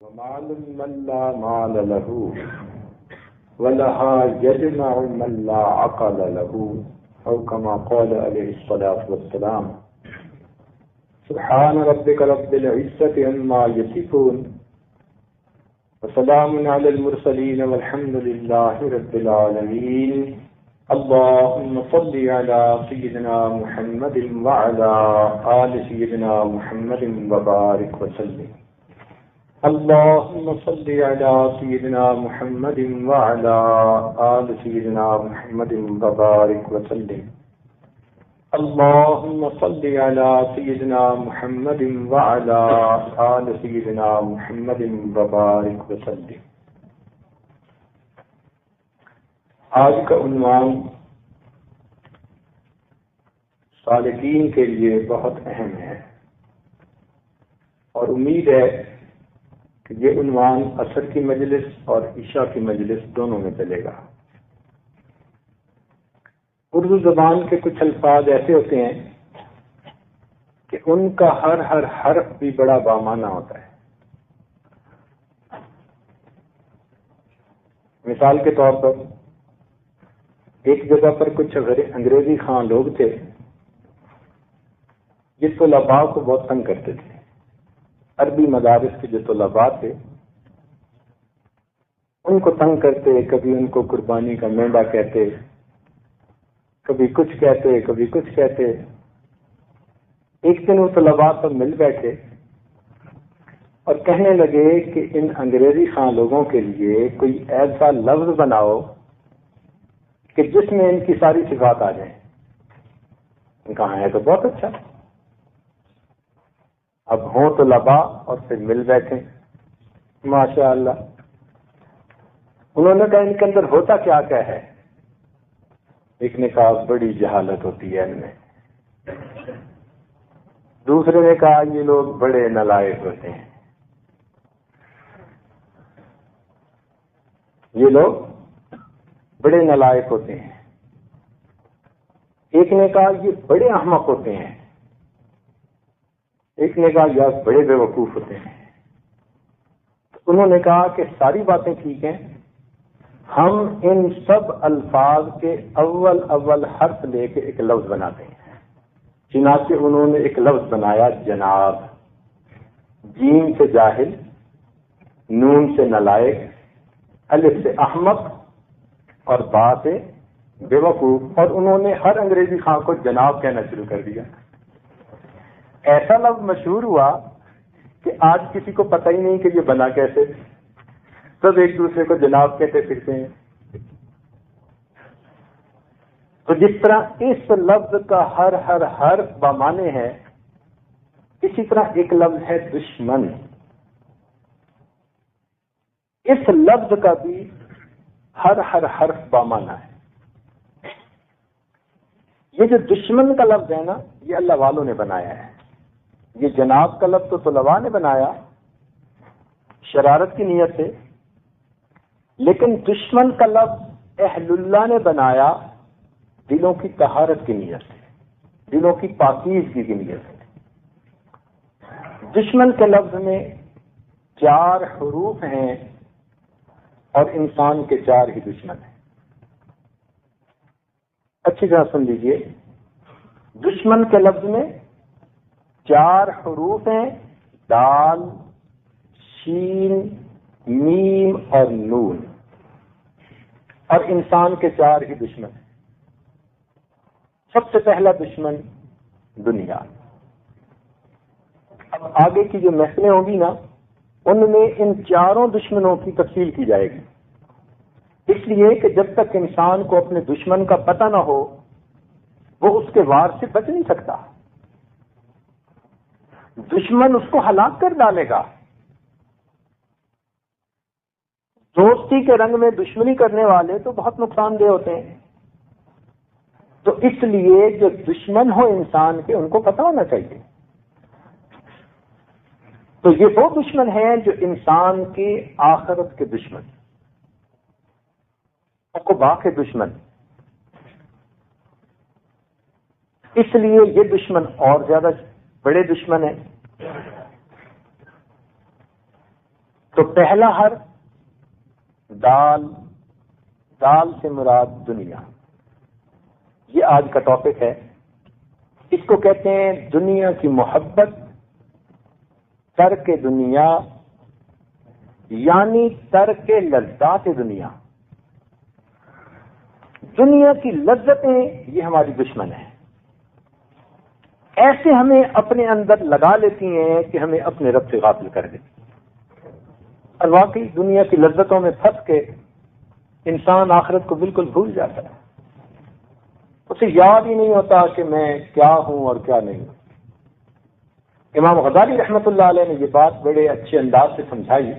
ومال من لا مال له ولها يجمع من لا عقل له أو كما قال عليه الصلاة والسلام سبحان ربك رب العزة عما يصفون وسلام على المرسلين والحمد لله رب العالمين اللهم صل على سيدنا محمد وعلى آل سيدنا محمد وبارك وسلم اللهم صل على سيدنا محمد وعلى آل سيدنا محمد وبارك وسلم اللهم صل على سيدنا محمد وعلى آل سيدنا محمد وبارك وسلم. آج کا عنوان سالکین کے لیے بہت اہم ہے اور امید ہے کہ یہ عنوان عصر کی مجلس اور عشاء کی مجلس دونوں میں چلے گا. اردو زبان کے کچھ الفاظ ایسے ہوتے ہیں کہ ان کا ہر حرف بھی بڑا بامعنی ہوتا ہے. مثال کے طور پر ایک جگہ پر کچھ انگریزی خواں لوگ تھے جس طلباء کو بہت تنگ کرتے تھے. عربی مدارس کے جو طلباء تھے ان کو تنگ کرتے، کبھی ان کو قربانی کا مینڈا کہتے، کبھی کچھ کہتے، کبھی کچھ کہتے. ایک دن وہ طلباء سب مل بیٹھے اور کہنے لگے کہ ان انگریزی خواں لوگوں کے لیے کوئی ایسا لفظ بناؤ کہ جس میں ان کی ساری صفات آ جائیں. کہا ہے تو بہت اچھا. اب ہوں طلباء اور پھر مل بیٹھے ماشاء اللہ. انہوں نے کہا ان کے اندر ہوتا کیا کیا ہے؟ ایک نے کہا بڑی جہالت ہوتی ہے ان میں. دوسرے نے کہا یہ لوگ بڑے نالائق ہوتے ہیں. یہ لوگ بڑے نالائق ہوتے ہیں. ایک نے کہا یہ بڑے احمق ہوتے ہیں. ایک نے کہا یہ بڑے بے وقوف ہوتے ہیں. انہوں نے کہا کہ ساری باتیں ٹھیک ہیں، ہم ان سب الفاظ کے اول حرف لے کے ایک لفظ بناتے ہیں. چنانچہ انہوں نے ایک لفظ بنایا جناب. جیم سے جاہل، نون سے نالائق، الف سے احمق اور با سے بے وقوف. اور انہوں نے ہر انگریزی خواں کو جناب کہنا شروع کر دیا. ایسا لفظ مشہور ہوا کہ آج کسی کو پتہ ہی نہیں کہ یہ بنا کیسے. سب ایک دوسرے کو جناب کہتے پھرتے ہیں. تو جس طرح اس لفظ کا ہر حرف بامعنی ہے، اسی طرح ایک لفظ ہے دشمن. اس لفظ کا بھی ہر حرف بامعنی ہے. یہ جو دشمن کا لفظ ہے نا، یہ اللہ والوں نے بنایا ہے. یہ جناب کا لفظ تو طلباء نے بنایا شرارت کی نیت سے، لیکن دشمن کا لفظ اہل اللہ نے بنایا دلوں کی طہارت کی نیت سے، دلوں کی پاکیزگی کی نیت سے. دشمن کے لفظ میں 4 حروف ہیں اور انسان کے 4 ہی دشمن ہیں. اچھی طرح سن لیجئے. دشمن کے لفظ میں 4 حروف ہیں، دال، شین، میم اور نون. اور انسان کے 4 ہی دشمن ہیں. سب سے پہلا دشمن دنیا. اب آگے کی جو محفلیں ہوں گی نا، ان میں ان 4 دشمنوں کی تفصیل کی جائے گی. اس لیے کہ جب تک انسان کو اپنے دشمن کا پتہ نہ ہو وہ اس کے وار سے بچ نہیں سکتا. دشمن اس کو ہلاک کر ڈالے گا. دوستی کے رنگ میں دشمنی کرنے والے تو بہت نقصان دہ ہوتے ہیں. تو اس لیے جو دشمن ہو انسان کے ان کو پتہ ہونا چاہیے. تو یہ وہ دشمن ہیں جو انسان کے آخرت کے دشمن، عقبا کے دشمن. اس لیے یہ دشمن اور زیادہ بڑے دشمن ہیں. تو پہلا حرف دال، دال سے مراد دنیا، یہ آج کا ٹاپک ہے۔ اس کو کہتے ہیں دنیا کی محبت، ترک دنیا یعنی ترک لذات دنیا۔ دنیا کی لذتیں یہ ہماری دشمن ہیں، ایسے ہمیں اپنے اندر لگا لیتی ہیں کہ ہمیں اپنے رب سے غافل کر دیتی ہیں۔ اور واقعی دنیا کی لذتوں میں پھنس کے انسان آخرت کو بالکل بھول جاتا ہے، اسے یاد ہی نہیں ہوتا کہ میں کیا ہوں اور کیا نہیں ہوں۔ امام غزالی رحمۃ اللہ علیہ نے یہ بات بڑے اچھے انداز سے سمجھائی۔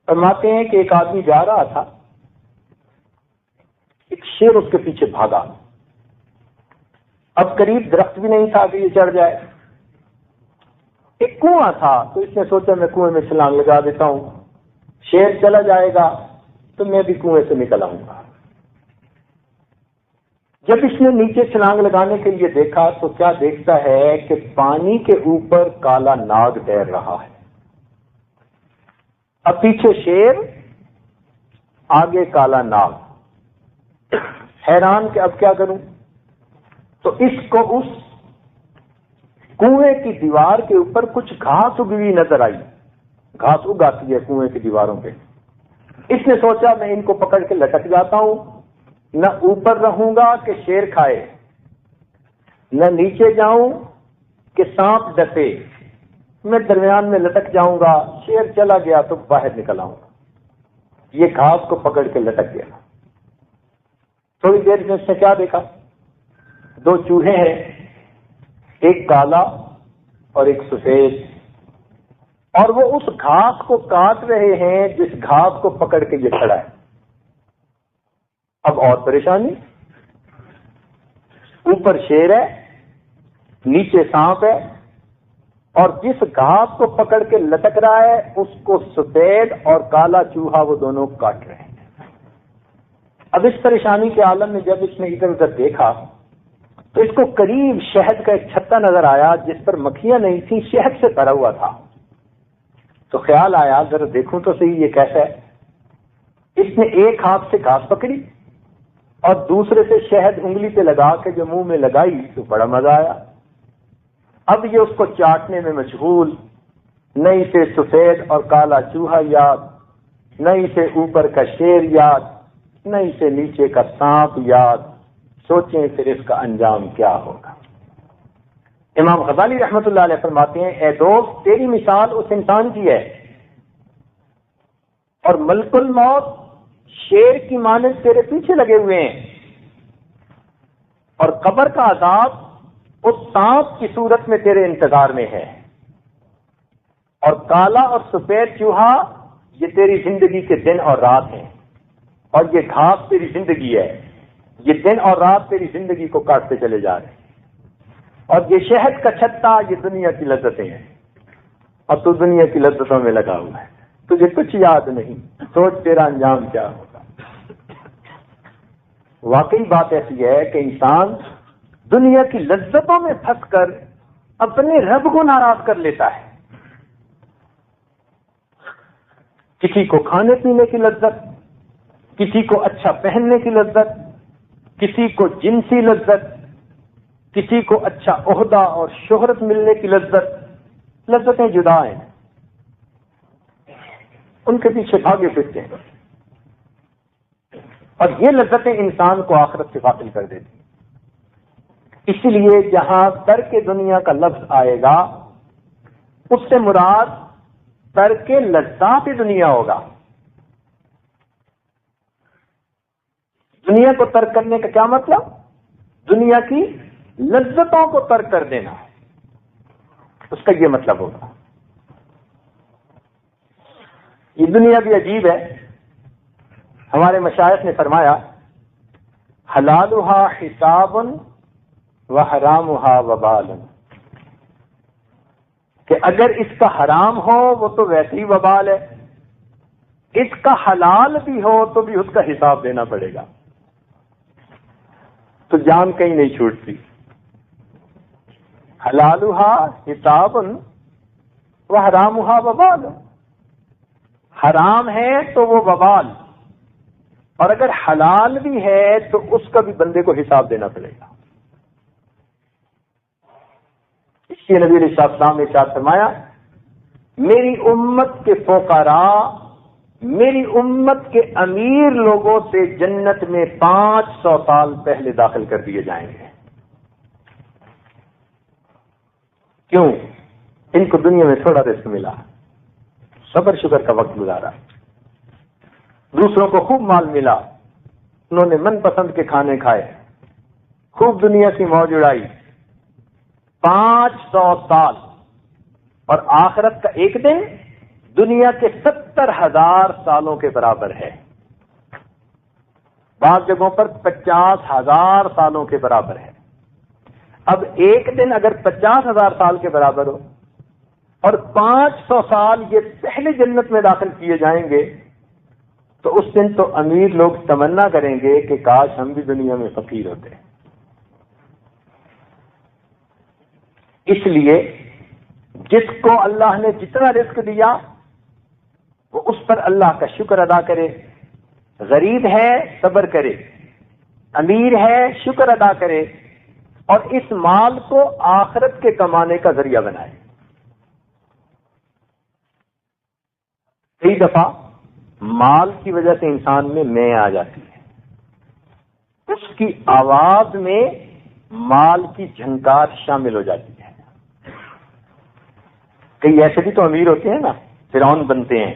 فرماتے ہیں کہ ایک آدمی جا رہا تھا، ایک شیر اس کے پیچھے بھاگا، اب قریب درخت بھی نہیں تھا کہ یہ چڑھ جائے، ایک کنواں تھا تو اس نے سوچا میں کنویں میں چھلانگ لگا دیتا ہوں، شیر چلا جائے گا تو میں بھی کنویں سے نکل آؤں گا۔ جب اس نے نیچے چھلانگ لگانے کے لیے دیکھا تو کیا دیکھتا ہے کہ پانی کے اوپر کالا ناگ تیر رہا ہے، اب پیچھے شیر، آگے کالا ناگ، حیران کہ اب کیا کروں؟ تو اس کو اس کنویں کی دیوار کے اوپر کچھ گھاس اگی ہوئی نظر آئی، گھاس اگاتی ہے کنویں کی دیواروں پہ۔ اس نے سوچا میں ان کو پکڑ کے لٹک جاتا ہوں، نہ اوپر رہوں گا کہ شیر کھائے، نہ نیچے جاؤں کہ سانپ ڈسے، میں درمیان میں لٹک جاؤں گا، شیر چلا گیا تو باہر نکل آؤں گا۔ یہ گھاس کو پکڑ کے لٹک گیا۔ تھوڑی دیر میں اس نے کیا دیکھا؟ دو چوہے ہیں، ایک کالا اور ایک سفید، اور وہ اس گھاس کو کاٹ رہے ہیں جس گھاس کو پکڑ کے یہ کھڑا ہے۔ اب اور پریشانی، اوپر شیر ہے، نیچے سانپ ہے، اور جس گھاس کو پکڑ کے لٹک رہا ہے اس کو سفید اور کالا چوہا وہ دونوں کاٹ رہے ہیں۔ اب اس پریشانی کے عالم میں جب اس نے ادھر ادھر دیکھا تو اس کو قریب شہد کا ایک چھتا نظر آیا جس پر مکھیاں نہیں تھیں، شہد سے بھرا ہوا تھا۔ تو خیال آیا ذرا دیکھوں تو صحیح یہ کیسا ہے۔ اس نے ایک ہاتھ سے گھاس پکڑی اور دوسرے سے شہد انگلی پہ لگا کے جو منہ میں لگائی تو بڑا مزہ آیا۔ اب یہ اس کو چاٹنے میں مشغول، نہ اسے سفید اور کالا چوہا یاد، نہ اسے اوپر کا شیر یاد، نہ اسے نیچے کا سانپ یاد۔ سوچیں پھر اس کا انجام کیا ہوگا۔ امام غزالی رحمۃ اللہ علیہ فرماتے ہیں اے دوست، تیری مثال اس انسان کی ہے، اور ملک الموت شیر کی مانند تیرے پیچھے لگے ہوئے ہیں، اور قبر کا عذاب اس سانپ کی صورت میں تیرے انتظار میں ہے، اور کالا اور سفید چوہا یہ تیری زندگی کے دن اور رات ہیں، اور یہ گھاس تیری زندگی ہے، یہ دن اور رات تیری زندگی کو کاٹتے چلے جا رہے ہیں، اور یہ شہد کا چھتا یہ دنیا کی لذتیں ہیں، اور تو دنیا کی لذتوں میں لگا ہوا ہے، تجھے کچھ یاد نہیں، سوچ تیرا انجام کیا ہوگا۔ واقعی بات ایسی ہے کہ انسان دنیا کی لذتوں میں پھنس کر اپنے رب کو ناراض کر لیتا ہے۔ کسی کو کھانے پینے کی لذت، کسی کو اچھا پہننے کی لذت، کسی کو جنسی لذت، کسی کو اچھا عہدہ اور شہرت ملنے کی لذت، لذتیں جدا ہیں، ان کے پیچھے بھاگے پھرتے ہیں، اور یہ لذتیں انسان کو آخرت سے غافل کر دیتی ہیں۔ اسی لیے جہاں ترک دنیا کا لفظ آئے گا اس سے مراد ترک لذات دنیا ہوگا۔ دنیا کو ترک کرنے کا کیا مطلب؟ دنیا کی لذتوں کو ترک کر دینا، اس کا یہ مطلب ہوگا۔ یہ دنیا بھی عجیب ہے۔ ہمارے مشائخ نے فرمایا حلالها حساب وحرامها وبال، کہ اگر اس کا حرام ہو وہ تو ویسے ہی وبال ہے، اس کا حلال بھی ہو تو بھی اس کا حساب دینا پڑے گا، تو جان کہیں نہیں چھوٹتی۔ حلالها حساب وحرامها وبال، حرام ہے تو وہ وبال، اور اگر حلال بھی ہے تو اس کا بھی بندے کو حساب دینا پڑے گا۔ اس لیے نبی علیہ السلام نے ارشاد فرمایا، میری امت کے فقراء، میری امت کے امیر لوگوں سے جنت میں 500 سال پہلے داخل کر دیے جائیں گے۔ کیوں؟ ان کو دنیا میں تھوڑا رزق ملا، صبر شکر کا وقت گزارا، دوسروں کو خوب مال ملا، انہوں نے من پسند کے کھانے کھائے، خوب دنیا کی موج اڑائی۔ 500 سال، اور آخرت کا ایک دن دنیا کے 70,000 سالوں کے برابر ہے، بعض جگہوں پر 50,000 سالوں کے برابر ہے۔ اب ایک دن اگر 50,000 سال کے برابر ہو اور 500 سال یہ پہلے جنت میں داخل کیے جائیں گے، تو اس دن تو امیر لوگ تمنا کریں گے کہ کاش ہم بھی دنیا میں فقیر ہوتے۔ اس لیے جس کو اللہ نے جتنا رزق دیا وہ اس پر اللہ کا شکر ادا کرے، غریب ہے صبر کرے، امیر ہے شکر ادا کرے، اور اس مال کو آخرت کے کمانے کا ذریعہ بنائے۔ کئی دفعہ مال کی وجہ سے انسان میں آ جاتی ہے، اس کی آواز میں مال کی جھنکار شامل ہو جاتی ہے۔ کئی ایسے بھی تو امیر ہوتے ہیں نا، فرعون بنتے ہیں،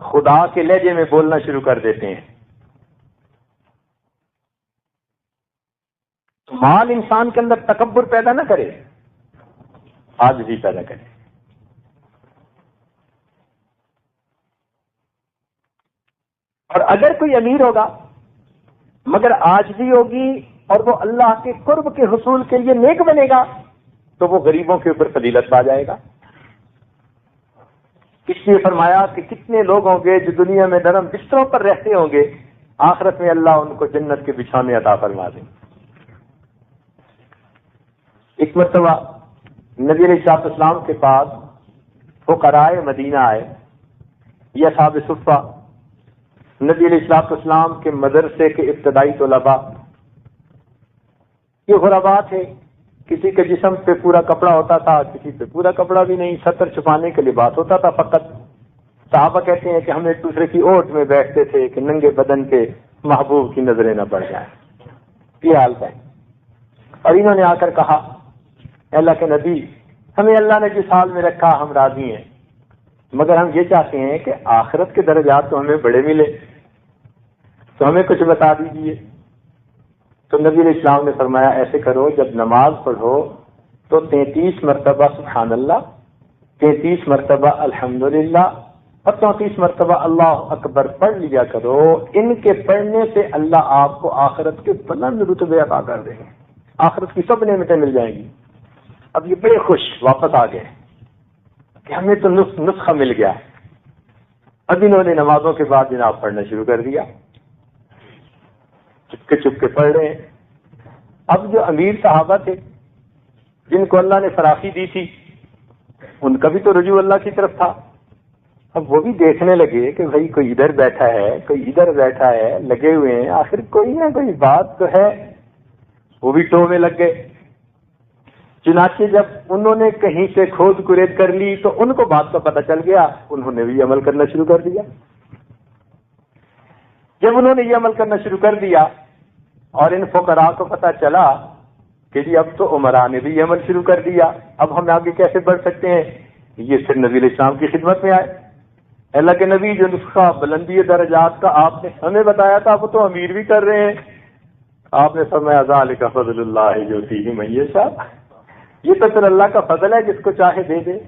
خدا کے لہجے میں بولنا شروع کر دیتے ہیں۔ تو مال انسان کے اندر تکبر پیدا نہ کرے، عاجزی پیدا کرے۔ اور اگر کوئی امیر ہوگا مگر عاجزی ہوگی اور وہ اللہ کے قرب کے حصول کے لیے نیک بنے گا، تو وہ غریبوں کے اوپر فضیلت پا جائے گا۔ اس لیے فرمایا کہ کتنے لوگ ہوں گے جو دنیا میں نرم بستروں پر رہتے ہوں گے، آخرت میں اللہ ان کو جنت کے بچھونے عطا فرما دیں۔ ایک مرتبہ نبی علیہ السلام کے پاس فقراء مدینہ آئے، یا اصحاب صفہ، نبی علیہ السلام کے مدرسے کے ابتدائی طلباء۔ یہ غربا تھے، کسی کے جسم پہ پورا کپڑا ہوتا تھا، کسی پہ پورا کپڑا بھی نہیں، سطر چھپانے کے لباس ہوتا تھا فقط۔ صحابہ کہتے ہیں کہ ہم ایک دوسرے کی اوٹ میں بیٹھتے تھے کہ ننگے بدن پہ محبوب کی نظریں نہ پڑ جائیں۔ یہ حال ہے۔ اور انہوں نے آ کر کہا، اللہ کے نبی، ہمیں اللہ نے جس حال میں رکھا ہم راضی ہیں، مگر ہم یہ چاہتے ہیں کہ آخرت کے درجات تو ہمیں بڑے ملے، تو ہمیں کچھ بتا دیجئے۔ تو نبی علیہ السلام نے فرمایا، ایسے کرو، جب نماز پڑھو تو 33 مرتبہ سبحان اللہ، 33 مرتبہ الحمدللہ، اور 34 مرتبہ اللہ اکبر پڑھ لیا کرو۔ ان کے پڑھنے سے اللہ آپ کو آخرت کے بلند رتبے عطا کر دیں گے، آخرت کی سب نعمتیں مل جائیں گی۔ اب یہ بڑے خوش واپس آ گئے کہ ہمیں تو نسخہ مل گیا۔ اب انہوں نے نمازوں کے بعد جناب پڑھنا شروع کر دیا، چپ کے پڑھ رہے ہیں۔ اب جو امیر صحابہ تھے جن کو اللہ نے فراخی دی تھی، ان کا بھی تو رجوع اللہ کی طرف تھا۔ اب وہ بھی دیکھنے لگے کہ بھائی کوئی ادھر بیٹھا ہے، کوئی ادھر بیٹھا ہے، لگے ہوئے ہیں، آخر کوئی نہ کوئی بات تو ہے۔ وہ بھی ٹو میں لگ گئے۔ چنانچہ جب انہوں نے کہیں سے کھود کرید کر لی تو ان کو بات کا پتہ چل گیا، انہوں نے بھی عمل کرنا شروع کر دیا۔ جب انہوں نے یہ عمل کرنا شروع کر دیا اور ان فقراء کو پتہ چلا کہ جی اب تو عمراء نے بھی یہ عمل شروع کر دیا، اب ہم آگے کیسے بڑھ سکتے ہیں، یہ پھر نبی علیہ السلام کی خدمت میں آئے۔ اللہ کے نبی، جو نسخہ بلندی درجات کا آپ نے ہمیں بتایا تھا وہ تو امیر بھی کر رہے ہیں۔ آپ نے فرمایا، ذالک فضل اللہ یؤتیہ من یشاء، یہ تو پھر اللہ کا فضل ہے، جس کو چاہے دے دے۔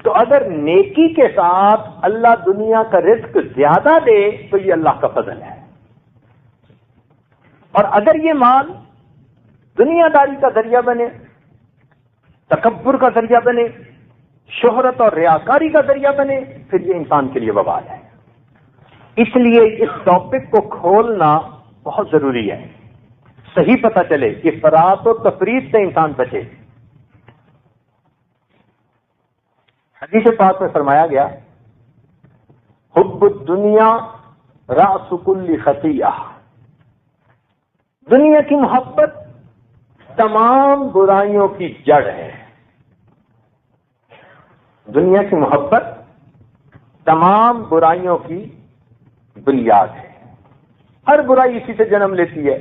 تو اگر نیکی کے ساتھ اللہ دنیا کا رزق زیادہ دے تو یہ اللہ کا فضل ہے، اور اگر یہ مال دنیا داری کا ذریعہ بنے، تکبر کا ذریعہ بنے، شہرت اور ریاکاری کا ذریعہ بنے، پھر یہ انسان کے لیے وبال ہے۔ اس لیے اس ٹاپک کو کھولنا بہت ضروری ہے، صحیح پتہ چلے، افراط و تفریط سے انسان بچے۔ حدیث پاک میں فرمایا گیا حب الدنیا رأس کل خطیئہ، دنیا کی محبت تمام برائیوں کی جڑ ہے. دنیا کی محبت تمام برائیوں کی بنیاد ہے. ہر برائی اسی سے جنم لیتی ہے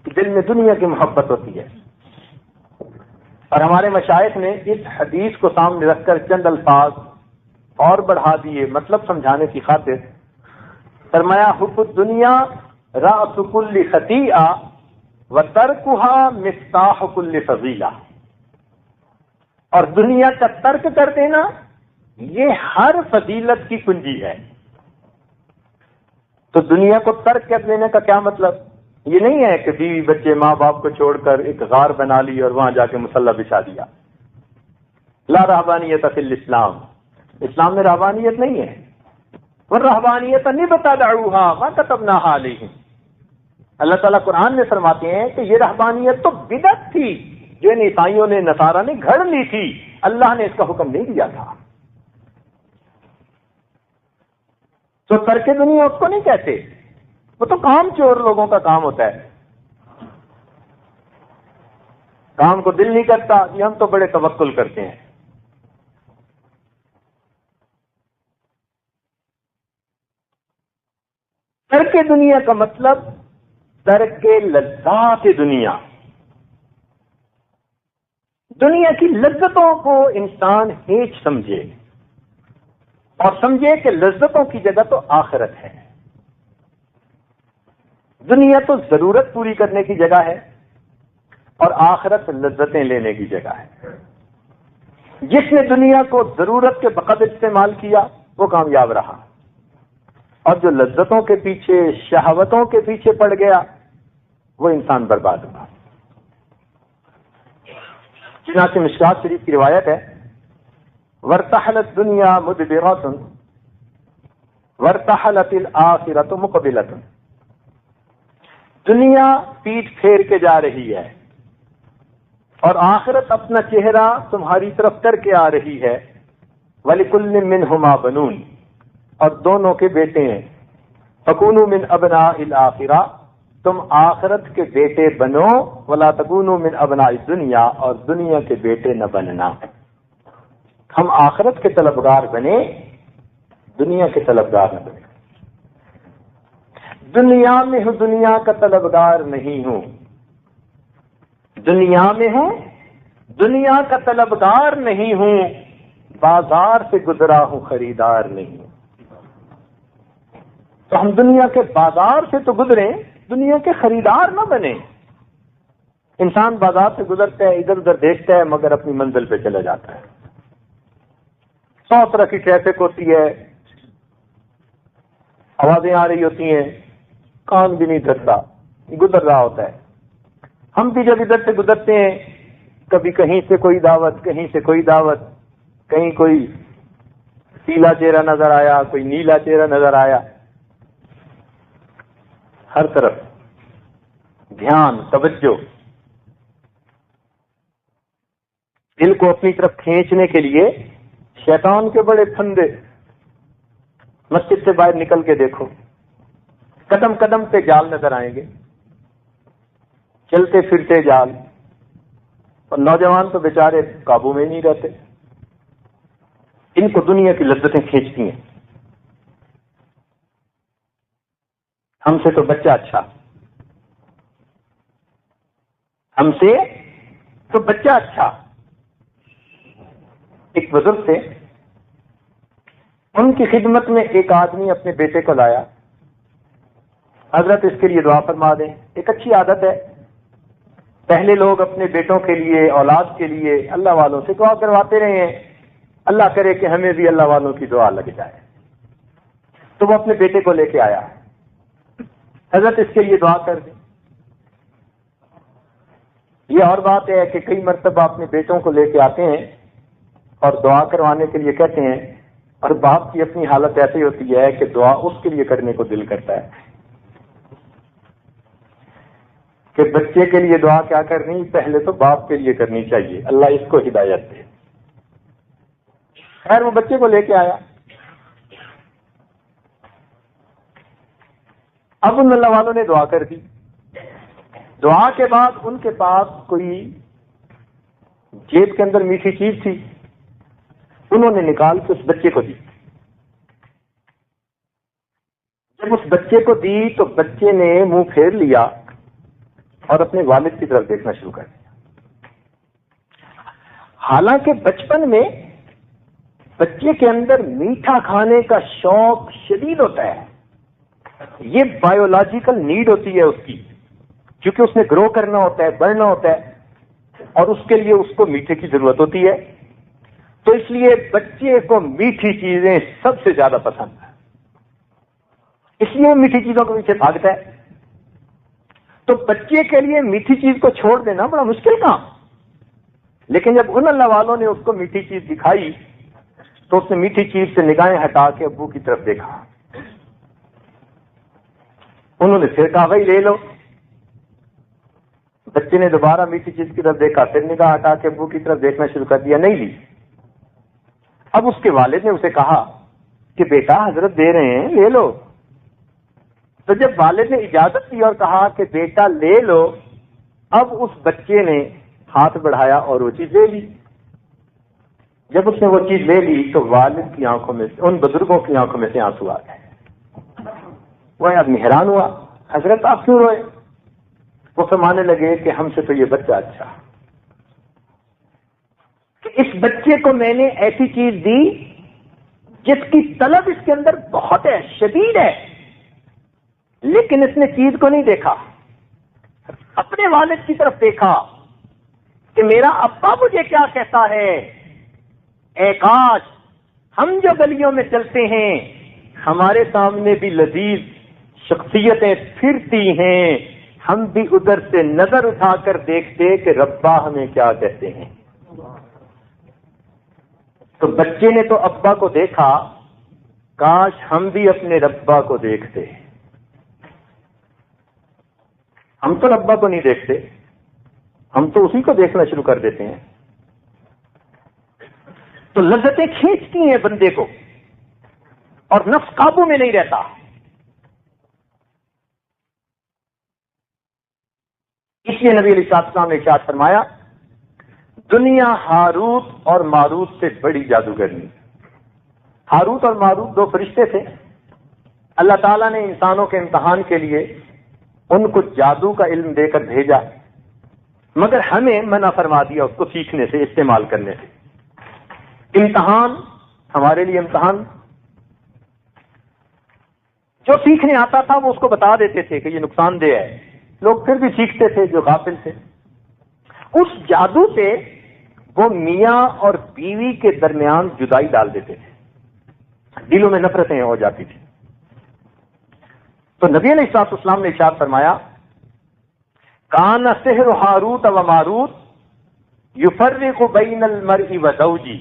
کہ دل میں دنیا کی محبت ہوتی ہے. اور ہمارے مشائخ نے اس حدیث کو سامنے رکھ کر چند الفاظ اور بڑھا دیے مطلب سمجھانے کی خاطر. فرمایا حب الدنیا رأس کل خطیئہ وترکها مفتاح کل فضیلہ، اور دنیا کا ترک کر دینا یہ ہر فضیلت کی کنجی ہے. تو دنیا کو ترک کر دینے کا کیا مطلب؟ یہ نہیں ہے کہ بیوی بچے ماں باپ کو چھوڑ کر ایک غار بنا لی اور وہاں جا کے مصلی بچھا دیا. لا رہبانیت فی الاسلام، اسلام میں رہبانیت نہیں ہے. والرہبانیت ابتدعوها ما كتبناها علیہم، اللہ تعالیٰ قرآن میں فرماتے ہیں کہ یہ رہبانیت تو بدعت تھی جو ان عیسائیوں نے نصارہ نے گھڑ لی تھی، اللہ نے اس کا حکم نہیں دیا تھا. تو ترک دنیا اس کو نہیں کہتے، وہ تو کام چور لوگوں کا کام ہوتا ہے. کام کو دل نہیں کرتا کہ ہم تو بڑے توکل کرتے ہیں. ترک دنیا کا مطلب ترک لذات دنیا. دنیا کی لذتوں کو انسان ہیچ سمجھے اور سمجھے کہ لذتوں کی جگہ تو آخرت ہے. دنیا تو ضرورت پوری کرنے کی جگہ ہے اور آخرت لذتیں لینے کی جگہ ہے. جس نے دنیا کو ضرورت کے بقدر استعمال کیا وہ کامیاب رہا، اور جو لذتوں کے پیچھے شہوتوں کے پیچھے پڑ گیا وہ انسان برباد ہوا. چنانچہ مشکات شریف کی روایت ہے وارتحلت دنیا مدبرۃ وارتحلت الآخرۃ مقبلۃ، دنیا پیٹھ پھیر کے جا رہی ہے اور آخرت اپنا چہرہ تمہاری طرف کر کے آ رہی ہے. وَلِكُلٍّ مِّنْهُمَا بَنُونَ، اور دونوں کے بیٹے ہیں. فَكُونُوا مِنْ أَبْنَاءِ الْآخِرَةِ، تم آخرت کے بیٹے بنو. وَلَا تَكُونُوا مِنْ أَبْنَاءِ الدُّنْيَا، اور دنیا کے بیٹے نہ بننا. ہم آخرت کے طلبگار بنے، دنیا کے طلبگار نہ بنے. دنیا میں ہوں دنیا کا طلبگار نہیں ہوں، دنیا میں ہوں دنیا کا طلبگار نہیں ہوں، بازار سے گزرا ہوں خریدار نہیں ہوں. تو ہم دنیا کے بازار سے تو گزریں، دنیا کے خریدار نہ بنے. انسان بازار سے گزرتا ہے، ادھر ادھر دیکھتا ہے، مگر اپنی منزل پہ چلا جاتا ہے. 100 طرح کی ٹریفک ہوتی ہے، آوازیں آ رہی ہوتی ہیں، کان بھی نہیں دھرتا، گزر رہا ہوتا ہے. ہم بھی جب ادھر سے گزرتے ہیں، کبھی کہیں سے کوئی دعوت، کہیں سے کوئی دعوت، کہیں کوئی پیلا چہرہ نظر آیا، کوئی نیلا چہرہ نظر آیا. ہر طرف دھیان، توجہ، دل کو اپنی طرف کھینچنے کے لیے شیطان کے بڑے پھندے. مسجد سے باہر نکل کے دیکھو، قدم قدم پہ جال نظر آئیں گے، چلتے پھرتے جال. اور نوجوان تو بیچارے قابو میں نہیں رہتے، ان کو دنیا کی لذتیں کھینچتی ہیں. ہم سے تو بچہ اچھا، ہم سے تو بچہ اچھا. ایک بزرگ تھے، ان کی خدمت میں ایک آدمی اپنے بیٹے کو لایا. حضرت اس کے لیے دعا فرما دیں. ایک اچھی عادت ہے، پہلے لوگ اپنے بیٹوں کے لیے، اولاد کے لیے اللہ والوں سے دعا کرواتے رہے ہیں، اللہ کرے کہ ہمیں بھی اللہ والوں کی دعا لگ جائے. تو وہ اپنے بیٹے کو لے کے آیا، حضرت اس کے لیے دعا کر دیں. یہ اور بات ہے کہ کئی مرتبہ اپنے بیٹوں کو لے کے آتے ہیں اور دعا کروانے کے لیے کہتے ہیں، اور باپ کی اپنی حالت ایسی ہوتی ہے کہ دعا اس کے لیے کرنے کو دل کرتا ہے کہ بچے کے لیے دعا کیا کرنی، پہلے تو باپ کے لیے کرنی چاہیے. اللہ اس کو ہدایت دے. خیر وہ بچے کو لے کے آیا. اب ان اللہ والوں نے دعا کر دی. دعا کے بعد ان کے پاس کوئی جیب کے اندر میٹھی چیز تھی, انہوں نے نکال کے اس بچے کو دی. جب اس بچے کو دی تو بچے نے منہ پھیر لیا اور اپنے والد کی طرف دیکھنا شروع کر دیا. حالانکہ بچپن میں بچے کے اندر میٹھا کھانے کا شوق شدید ہوتا ہے, یہ بایولوجیکل نیڈ ہوتی ہے اس کی, کیونکہ اس نے گرو کرنا ہوتا ہے, بڑھنا ہوتا ہے, اور اس کے لیے اس کو میٹھے کی ضرورت ہوتی ہے. تو اس لیے بچے کو میٹھی چیزیں سب سے زیادہ پسند ہیں, اس لیے وہ میٹھی چیزوں کے پیچھے بھاگتا ہے. تو بچے کے لیے میٹھی چیز کو چھوڑ دینا بڑا مشکل کام. لیکن جب ان اللہ والوں نے اس کو میٹھی چیز دکھائی تو اس نے میٹھی چیز سے نگاہیں ہٹا کے ابو کی طرف دیکھا. انہوں نے پھر کہا بھائی لے لو. بچے نے دوبارہ میٹھی چیز کی طرف دیکھا, پھر نگاہ ہٹا کے ابو کی طرف دیکھنا شروع کر دیا, نہیں لی. اب اس کے والد نے اسے کہا کہ بیٹا حضرت دے رہے ہیں لے لو. تو جب والد نے اجازت دی اور کہا کہ بیٹا لے لو, اب اس بچے نے ہاتھ بڑھایا اور وہ چیز لے لی. جب اس نے وہ چیز لے لی تو والد کی آنکھوں میں سے, ان بزرگوں کی آنکھوں میں سے آنسو آ گئے. وہ آدمی حیران ہوا, حضرت آپ کیوں روئے؟ وہ فرمانے لگے کہ ہم سے تو یہ بچہ اچھا, کہ اس بچے کو میں نے ایسی چیز دی جس کی طلب اس کے اندر بہت ہے, شدید ہے, لیکن اس نے چیز کو نہیں دیکھا, اپنے والد کی طرف دیکھا کہ میرا ابا مجھے کیا کہتا ہے. اے کاش ہم جو گلیوں میں چلتے ہیں ہمارے سامنے بھی لذیذ شخصیتیں پھرتی ہیں, ہم بھی ادھر سے نظر اٹھا کر دیکھتے کہ ربا ہمیں کیا کہتے ہیں. تو بچے نے تو ابا کو دیکھا, کاش ہم بھی اپنے ربا کو دیکھتے. ہم تو ربا کو نہیں دیکھتے, ہم تو اسی کو دیکھنا شروع کر دیتے ہیں. تو لذتیں کھینچتی ہیں بندے کو اور نفس قابو میں نہیں رہتا. اس لیے نبی علیہ السلام نے ارشاد فرمایا دنیا ہاروت اور ماروت سے بڑی جادوگرنی. ہاروت اور ماروت دو فرشتے تھے, اللہ تعالیٰ نے انسانوں کے امتحان کے لیے ان کو جادو کا علم دے کر بھیجا, مگر ہمیں منع فرما دیا اس کو سیکھنے سے, استعمال کرنے سے. امتحان ہمارے لیے امتحان, جو سیکھنے آتا تھا وہ اس کو بتا دیتے تھے کہ یہ نقصان دہ ہے, لوگ پھر بھی سیکھتے تھے جو غافل تھے. اس جادو سے وہ میاں اور بیوی کے درمیان جدائی ڈال دیتے تھے, دلوں میں نفرتیں ہو جاتی تھی. تو نبی علیہ السلام نے ارشاد فرمایا کان سحر ہاروت و ماروت یفرق بین المرء و زوجی.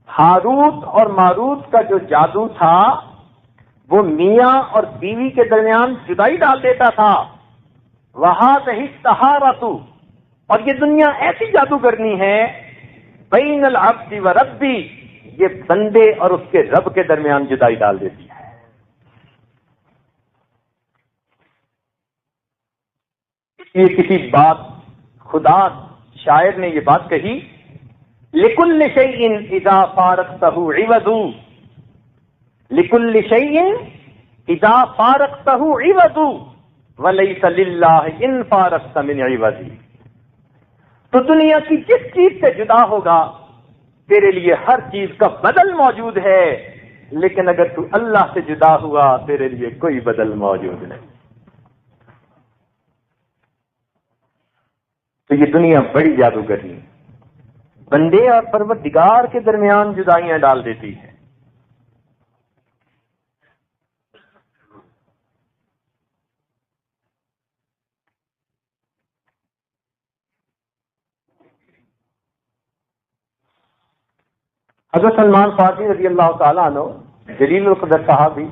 ہاروت اور ماروت کا جو جادو تھا وہ میاں اور بیوی کے درمیان جدائی ڈال دیتا تھا. وَهَذِهِ السَّحَارَةُ, اور یہ دنیا ایسی جادوگرنی ہے بین العبد و ربی, یہ بندے اور اس کے رب کے درمیان جدائی ڈال دیتی ہے. یہ کسی بات خدا شاعر نے یہ بات کہی لِكُلِّ شَيْءٍ إِذَا فَارَقْتَهُ عِوَضٌ, لِكُلِّ شَيْءٍ إِذَا فَارَقْتَهُ عِوَضٌ وَلَيْسَ لِلَّهِ إِن فَارَقْتَ مِنْ عِوَضِ. تو دنیا کی جس چیز سے جدا ہوگا تیرے لیے ہر چیز کا بدل موجود ہے, لیکن اگر تو اللہ سے جدا ہوا تیرے لیے کوئی بدل موجود نہیں. تو یہ دنیا بڑی جادوگرنی, بندے اور پروردگار کے درمیان جدائیاں ڈال دیتی ہے. حضرت سلمان فارسی رضی اللہ تعالیٰ عنہ جلیل القدر صحابی,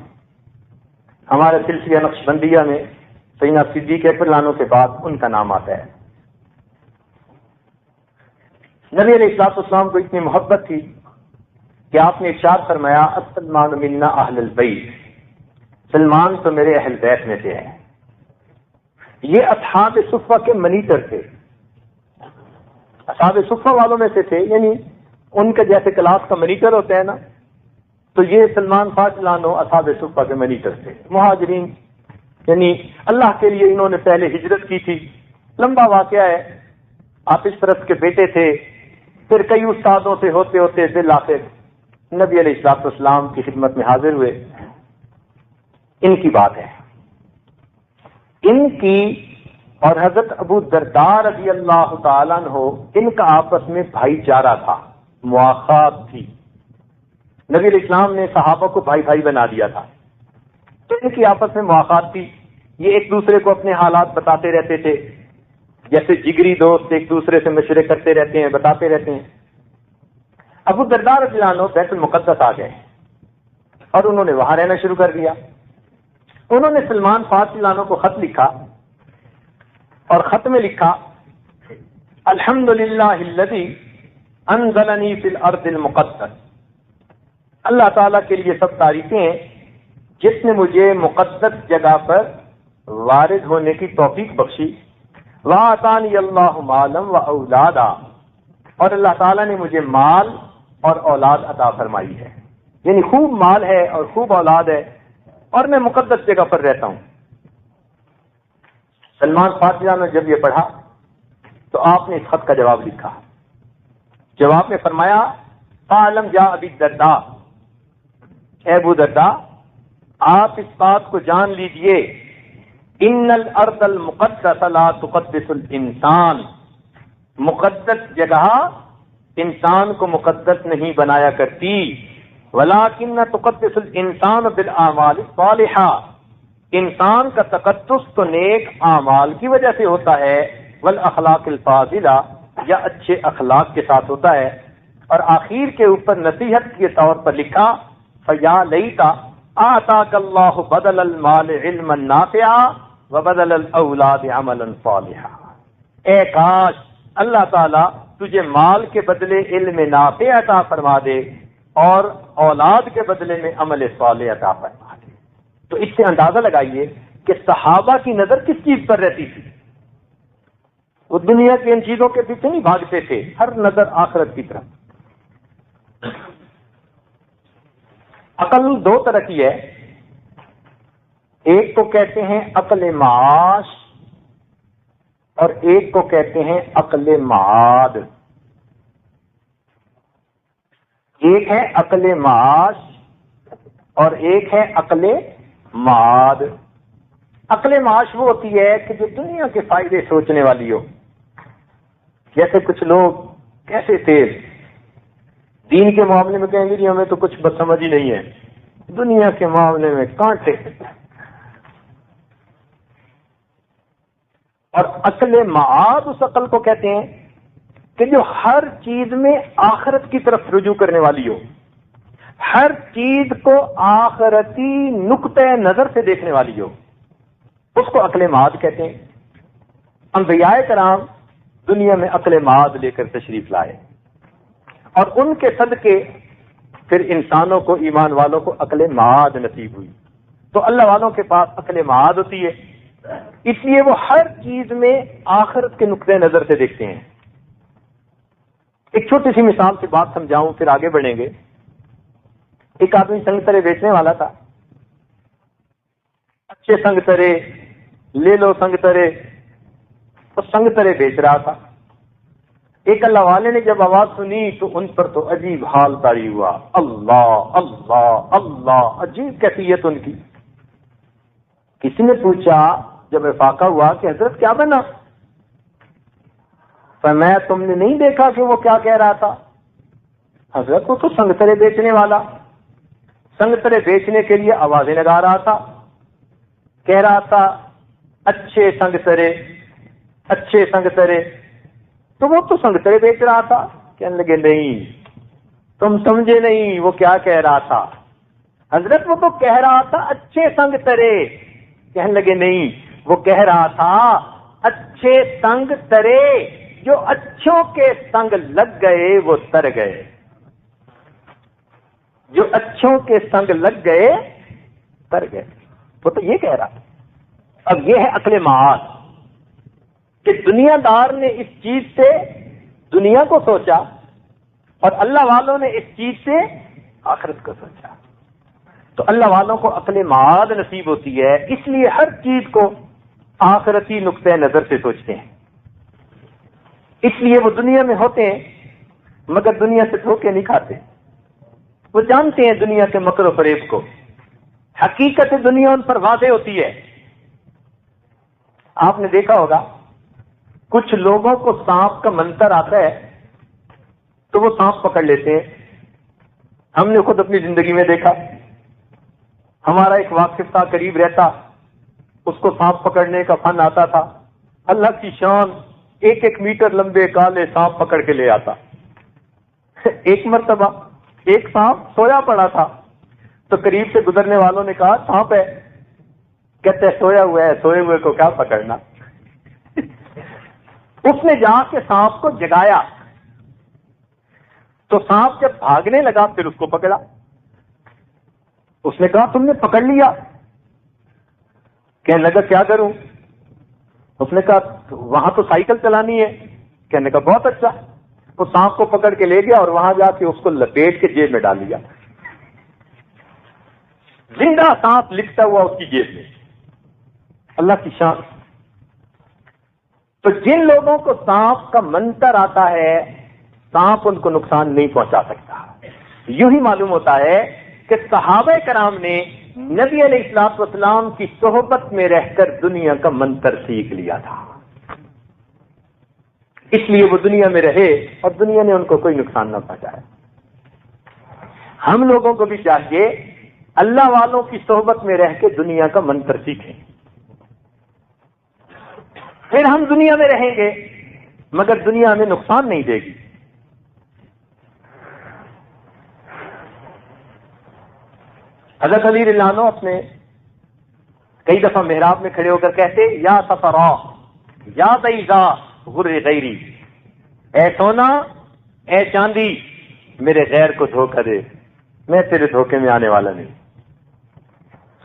ہمارے سلسلہ نقشبندیہ میں سیدنا صدیق اکبر عنہ کے بعد ان کا نام آتا ہے. نبی علیہ السلام کو اتنی محبت تھی کہ آپ نے ارشاد فرمایا السلمان منا اہل البیت، سلمان تو میرے اہل بیت میں سے ہے۔ یہ اصحاب صفہ کے منیٹر تھے، اصحاب صفہ والوں میں سے تھے، یعنی ان کے جیسے کلاس کا منیٹر ہوتا ہے نا، تو یہ سلمان فاضل اصحاب صفہ کے منیٹر تھے، مہاجرین، یعنی اللہ کے لیے انہوں نے پہلے ہجرت کی تھی۔ لمبا واقعہ ہے، آتش پرست کے بیٹے تھے، پھر کئی استادوں سے ہوتے ہوتے بالآخر نبی علیہ الصلوۃ والسلام کی خدمت میں حاضر ہوئے۔ ان کی بات ہے، ان کی اور حضرت ابو الدرداء رضی اللہ تعالیٰ عنہ، ان کا آپس میں بھائی چارہ تھا، مواخات تھی۔ نبی علیہ السلام نے صحابہ کو بھائی بھائی بنا دیا تھا، تو ان کی آپس میں مواخات تھی، یہ ایک دوسرے کو اپنے حالات بتاتے رہتے تھے، جیسے جگری دوست ایک دوسرے سے مشورے کرتے رہتے ہیں، بتاتے رہتے ہیں۔ ابو الدرداء رضی اللہ عنہ بیت المقدس آ گئے اور انہوں نے وہاں رہنا شروع کر دیا۔ انہوں نے سلمان فاضل عنہ کو خط لکھا اور خط میں لکھا الحمدللہ الذی انزلنی فی الارض المقدس، اللہ تعالیٰ کے لیے سب تعریفیں ہیں جس نے مجھے مقدس جگہ پر وارد ہونے کی توفیق بخشی، وَآتَانِيَ اللَّهُ مَالًا وَأَوْلَادًا، اور اللہ تعالیٰ نے مجھے مال اور اولاد عطا فرمائی ہے، یعنی خوب مال ہے اور خوب اولاد ہے، اور میں مقدس جگہ پر رہتا ہوں۔ سلمان فاضل نے جب یہ پڑھا تو آپ نے اس خط کا جواب لکھا۔ جواب میں فرمایا فَعَلَمْ يَا أَبِي الدرداء، اے ابو درداء آپ اس بات کو جان لیجئے، ان الارض المقدس لا تقدس الانسان، مقدس جگہ انسان کو مقدس نہیں بنایا کرتی، ولکن تقدس الانسان بالاعمال الصالحہ، انسان کا تقدس تو نیک اعمال کی وجہ سے ہوتا ہے، والاخلاق الفاضلہ، یا اچھے اخلاق کے ساتھ ہوتا ہے۔ اور آخر کے اوپر نصیحت کے طور پر لکھا فیا لیتا آتاک اللہ بدل المال علما نافعا وبدل الاولاد عملا صالحا، اے کاش اللہ تعالیٰ تجھے مال کے بدلے علم نافع عطا فرما دے اور اولاد کے بدلے میں عمل صالح عطا فرما دے۔ تو اس سے اندازہ لگائیے کہ صحابہ کی نظر کس چیز پر رہتی تھی، وہ دنیا کی ان چیزوں کے پیچھے نہیں بھاگتے تھے، ہر نظر آخرت کی طرف۔ عقل دو طرح کی ہے، ایک کو کہتے ہیں عقل معاش اور ایک کو کہتے ہیں عقل معاد۔ ایک ہے عقل معاش اور ایک ہے عقل معاد۔ عقل معاش وہ ہوتی ہے کہ جو دنیا کے فائدے سوچنے والی ہو، جیسے کچھ لوگ کیسے تھے دین کے معاملے میں کہیں گے جی ہمیں تو کچھ بس سمجھ ہی نہیں ہے، دنیا کے معاملے میں کانٹے۔ اور عقل معاد اس عقل کو کہتے ہیں کہ جو ہر چیز میں آخرت کی طرف رجوع کرنے والی ہو، ہر چیز کو آخرتی نقطہ نظر سے دیکھنے والی ہو، اس کو عقل معاد کہتے ہیں۔ انبیاء کرام دنیا میں عقل معاد لے کر تشریف لائے اور ان کے صدقے پھر انسانوں کو، ایمان والوں کو عقل معاد نصیب ہوئی۔ تو اللہ والوں کے پاس عقل معاد ہوتی ہے، اس لیے وہ ہر چیز میں آخرت کے نقطہ نظر سے دیکھتے ہیں۔ ایک چھوٹی سی مثال سے بات سمجھاؤں پھر آگے بڑھیں گے۔ ایک آدمی سنگترے بیچنے والا تھا، اچھے سنگترے لے لو، سنگترے تو سنگترے بیچ رہا تھا۔ ایک اللہ والے نے جب آواز سنی تو ان پر تو عجیب حال طاری ہوا، اللہ اللہ اللہ، عجیب کیفیت ان کی۔ کسی نے پوچھا جب افاقہ ہوا کہ حضرت کیا بنا؟ فرمایا تم نے نہیں دیکھا کہ وہ کیا کہہ رہا تھا؟ حضرت وہ تو سنگترے بیچنے والا، سنگترے بیچنے کے لیے آوازیں لگا رہا تھا، کہہ رہا تھا اچھے سنگترے اچھے سنگترے، تو وہ تو سنگترے بیچ رہا تھا۔ کہنے لگے نہیں تم سمجھے نہیں، وہ کیا کہہ رہا تھا؟ حضرت وہ تو کہہ رہا تھا اچھے سنگترے۔ کہنے لگے نہیں، وہ کہہ رہا تھا اچھے سنگترے، جو اچھوں کے سنگ لگ گئے وہ تر گئے۔ جو اچھوں کے سنگ لگ گئے تر گئے. وہ تو یہ کہہ رہا تھا. اب یہ ہے عقل معاد کہ دنیا دار نے اس چیز سے دنیا کو سوچا اور اللہ والوں نے اس چیز سے آخرت کو سوچا. تو اللہ والوں کو عقل معاد نصیب ہوتی ہے، اس لیے ہر چیز کو آخرتی نقطۂ نظر سے سوچتے ہیں. اس لیے وہ دنیا میں ہوتے ہیں مگر دنیا سے دھوکے نہیں کھاتے. وہ جانتے ہیں دنیا کے مکر و فریب کو. حقیقت دنیا ان پر واضح ہوتی ہے. آپ نے دیکھا ہوگا کچھ لوگوں کو سانپ کا منظر آتا ہے تو وہ سانپ پکڑ لیتے ہیں. ہم نے خود اپنی زندگی میں دیکھا. ہمارا ایک واقف تھا، قریب رہتا، اس کو سانپ پکڑنے کا فن آتا تھا. اللہ کی شان، 1 میٹر لمبے کالے سانپ پکڑ کے لے آتا. ایک مرتبہ ایک سانپ سویا پڑا تھا تو قریب سے گزرنے والوں نے کہا سانپ ہے. کہتے سویا ہوا ہے، سوئے ہوئے کو کیا پکڑنا. اس نے جا کے سانپ کو جگایا تو سانپ جب بھاگنے لگا پھر اس کو پکڑا. اس نے کہا تم نے پکڑ لیا. کہنے لگا کیا کروں. اس نے کہا وہاں تو سائیکل چلانی ہے. کہنے کا بہت اچھا. وہ سانپ کو پکڑ کے لے گیا اور وہاں جا کے اس کو لپیٹ کے جیب میں ڈال لیا. زندہ سانپ لکھتا ہوا اس کی جیب میں. اللہ کی شان. تو جن لوگوں کو سانپ کا منظر آتا ہے سانپ ان کو نقصان نہیں پہنچا سکتا. یوں ہی معلوم ہوتا ہے کہ صحابہ کرام نے نبی علیہ الصلوۃ والسلام کی صحبت میں رہ کر دنیا کا منتر سیکھ لیا تھا. اس لیے وہ دنیا میں رہے اور دنیا نے ان کو کوئی نقصان نہ پہنچایا. ہم لوگوں کو بھی چاہیے اللہ والوں کی صحبت میں رہ کے دنیا کا منتر سیکھیں. پھر ہم دنیا میں رہیں گے مگر دنیا ہمیں نقصان نہیں دے گی. حضرت علی رضی اللہ عنہ اپنے کئی دفعہ محراب میں کھڑے ہو کر کہتے یا صفرا یا بیضا غر غیری، اے سونا اے چاندی میرے غیر کو دھوکہ دے، میں تیرے دھوکے میں آنے والا نہیں.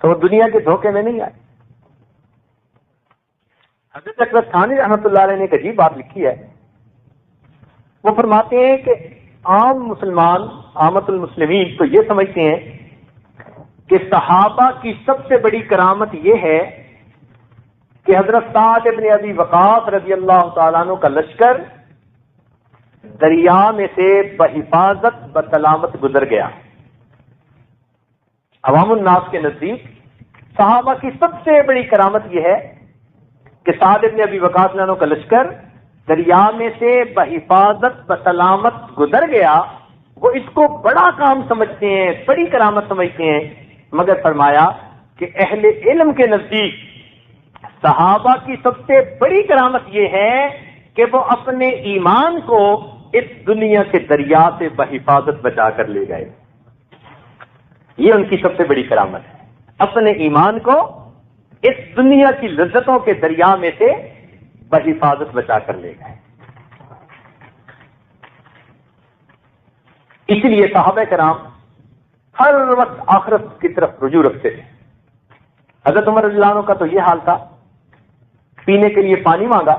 تو دنیا کے دھوکے میں نہیں آئے. حضرت اکبر ثانی رحمۃ اللہ علیہ نے ایک عجیب بات لکھی ہے. وہ فرماتے ہیں کہ عام مسلمان، عامت المسلمین تو یہ سمجھتے ہیں کہ صحابہ کی سب سے بڑی کرامت یہ ہے کہ حضرت سعد ابن ابی وقاص رضی اللہ تعالیٰ عنہ کا لشکر دریا میں سے بحفاظت بسلامت گزر گیا. عوام الناس کے نزدیک صحابہ کی سب سے بڑی کرامت یہ ہے کہ سعد ابن ابی وقاص عنہ کا لشکر دریا میں سے بحفاظت بسلامت گزر گیا. وہ اس کو بڑا کام سمجھتے ہیں، بڑی کرامت سمجھتے ہیں. مگر فرمایا کہ اہل علم کے نزدیک صحابہ کی سب سے بڑی کرامت یہ ہے کہ وہ اپنے ایمان کو اس دنیا کے دریا سے بحفاظت بچا کر لے گئے. یہ ان کی سب سے بڑی کرامت ہے، اپنے ایمان کو اس دنیا کی لذتوں کے دریا میں سے بحفاظت بچا کر لے گئے. اس لیے صحابہ کرام ہر وقت آخرت کی طرف رجوع رکھتے تھے. حضرت عمر رضی اللہ عنہ کا تو یہ حال تھا، پینے کے لیے پانی مانگا